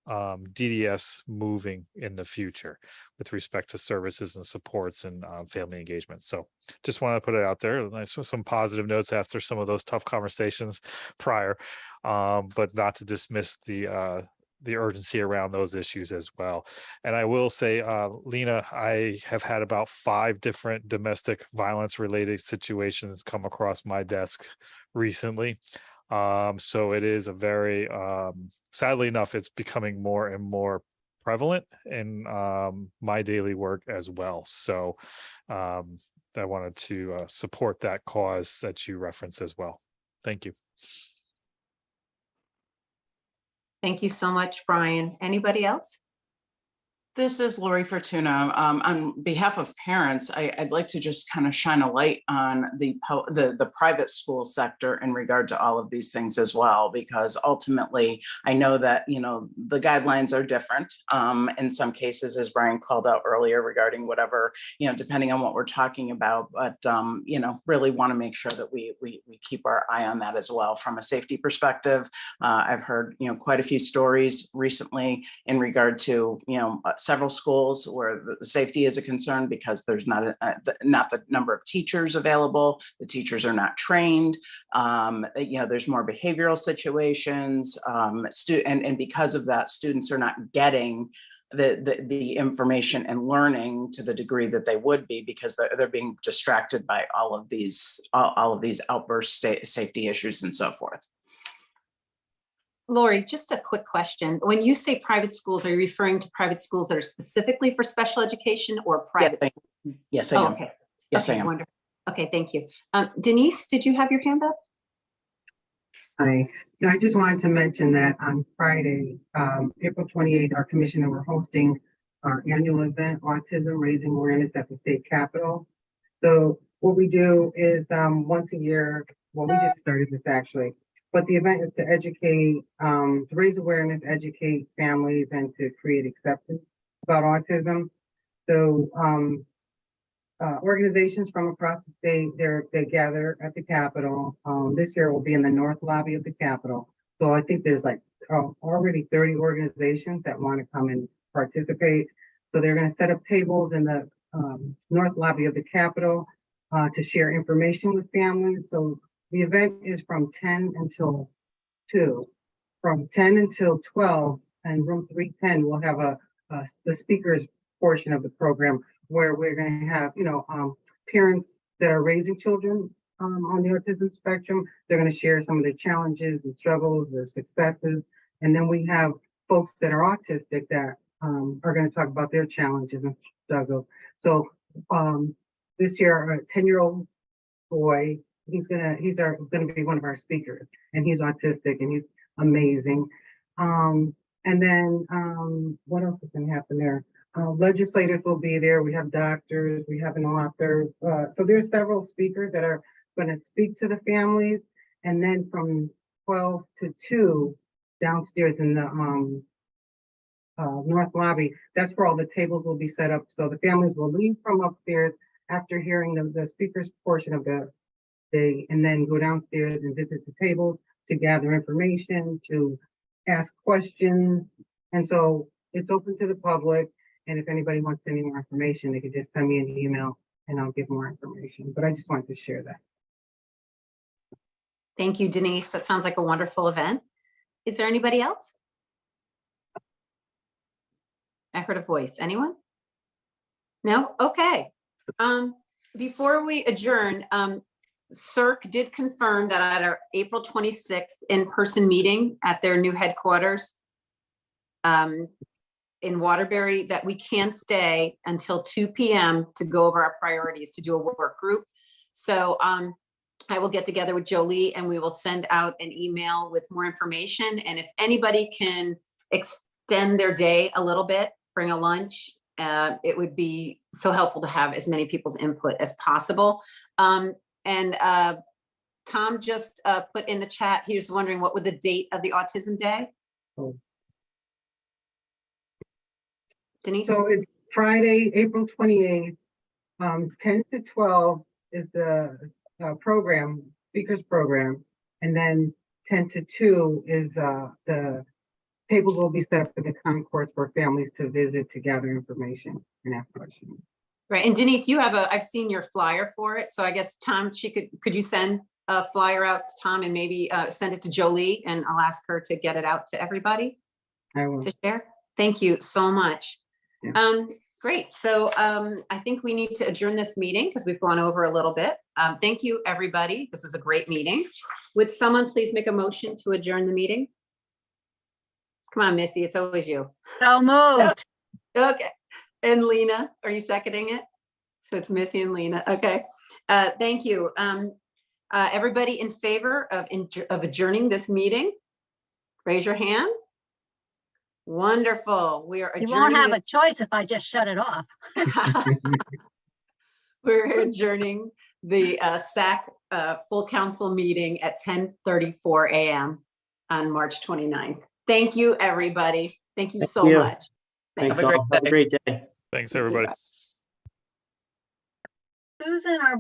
DDS moving in the future with respect to services and supports and family engagement. So just want to put it out there. Nice with some positive notes after some of those tough conversations prior, but not to dismiss the urgency around those issues as well. And I will say, Lena, I have had about 5 different domestic violence related situations come across my desk recently. So it is a very, sadly enough, it's becoming more and more prevalent in my daily work as well. So I wanted to support that cause that you referenced as well. Thank you. Thank you so much, Brian. Anybody else? This is Lori Fortuna. On behalf of parents, I'd like to just kind of shine a light on the private school sector in regard to all of these things as well, because ultimately I know that, you know, the guidelines are different in some cases, as Brian called out earlier, regarding whatever, you know, depending on what we're talking about, but you know, really want to make sure that we keep our eye on that as well from a safety perspective. I've heard, you know, quite a few stories recently in regard to, you know, several schools where the safety is a concern because there's not the number of teachers available. The teachers are not trained. You know, there's more behavioral situations, and because of that, students are not getting the information and learning to the degree that they would be, because they're being distracted by all of these outburst safety issues and so forth. Lori, just a quick question. When you say private schools, are you referring to private schools that are specifically for special education or private schools? Yes, I am. Okay. Yes, okay, I am. Wonderful. Okay, thank you. Denise, did you have your hand up? Hi. No, I just wanted to mention that on Friday, April 28th, our commissioner, we're hosting our annual event, Autism Raising Awareness at the State Capitol. So what we do is once a year, well, we just started this actually, but the event is to educate, to raise awareness, educate families, and to create acceptance about autism. So organizations from across the state, they gather at the Capitol. This year will be in the North Lobby of the Capitol. So I think there's like already 30 organizations that want to come and participate. So they're going to set up tables in the North Lobby of the Capitol to share information with families. So the event is from 10 until 2. From 10 until 12, and room 310 will have the speakers portion of the program where we're going to have, you know, parents that are raising children on the autism spectrum. They're going to share some of their challenges and struggles, their successes. And then we have folks that are autistic that are going to talk about their challenges and struggles. So this year, a 10-year-old boy, he's gonna be one of our speakers, and he's autistic and he's amazing. And then what else is going to happen there? Legislators will be there. We have doctors, we have an author. So there's several speakers that are going to speak to the families. And then from 12 to 2 downstairs in the North Lobby, that's where all the tables will be set up. So the families will leave from upstairs after hearing the speakers portion of the day, and then go downstairs and visit the tables to gather information, to ask questions. And so it's open to the public. And if anybody wants any more information, they can just send me an email and I'll give more information. But I just wanted to share that. Thank you, Denise. That sounds like a wonderful event. Is there anybody else? I heard a voice. Anyone? No? Okay. Before we adjourn, CERC did confirm that at our April 26th in-person meeting at their new headquarters, in Waterbury that we can stay until 2 p.m. to go over our priorities, to do a work group. So I will get together with Jolie and we will send out an email with more information. And if anybody can extend their day a little bit, bring a lunch, it would be so helpful to have as many people's input as possible. Tom just put in the chat, he was wondering what would the date of the Autism Day? Denise? So it's Friday, April 28th, 10 to 12 is the program, speakers program. And then 10 to 2 is the tables will be set up for the concourse for families to visit to gather information and ask questions. Right, and Denise, you have I've seen your flyer for it. So I guess Tom, could you send a flyer out to Tom and maybe send it to Jolie, and I'll ask her to get it out to everybody I will. to share. Thank you so much. Yeah. Great. So I think we need to adjourn this meeting because we've gone over a little bit. Thank you, everybody. This was a great meeting. Would someone please make a motion to adjourn the meeting? Come on, Missy, it's always you. So moved. Okay. And Lena, are you seconding it? So it's Missy and Lena. Okay. Thank you. Everybody in favor of adjourning this meeting, raise your hand. Wonderful. We are You adjourning. won't have a this- choice if I just shut it off. We're adjourning the SAC full council meeting at 10:34 a.m. on March 29th. Thank you, everybody. Thank you so you. much. Thanks Thank you. all. Have a great day. Thanks, You too. everybody. Susan, our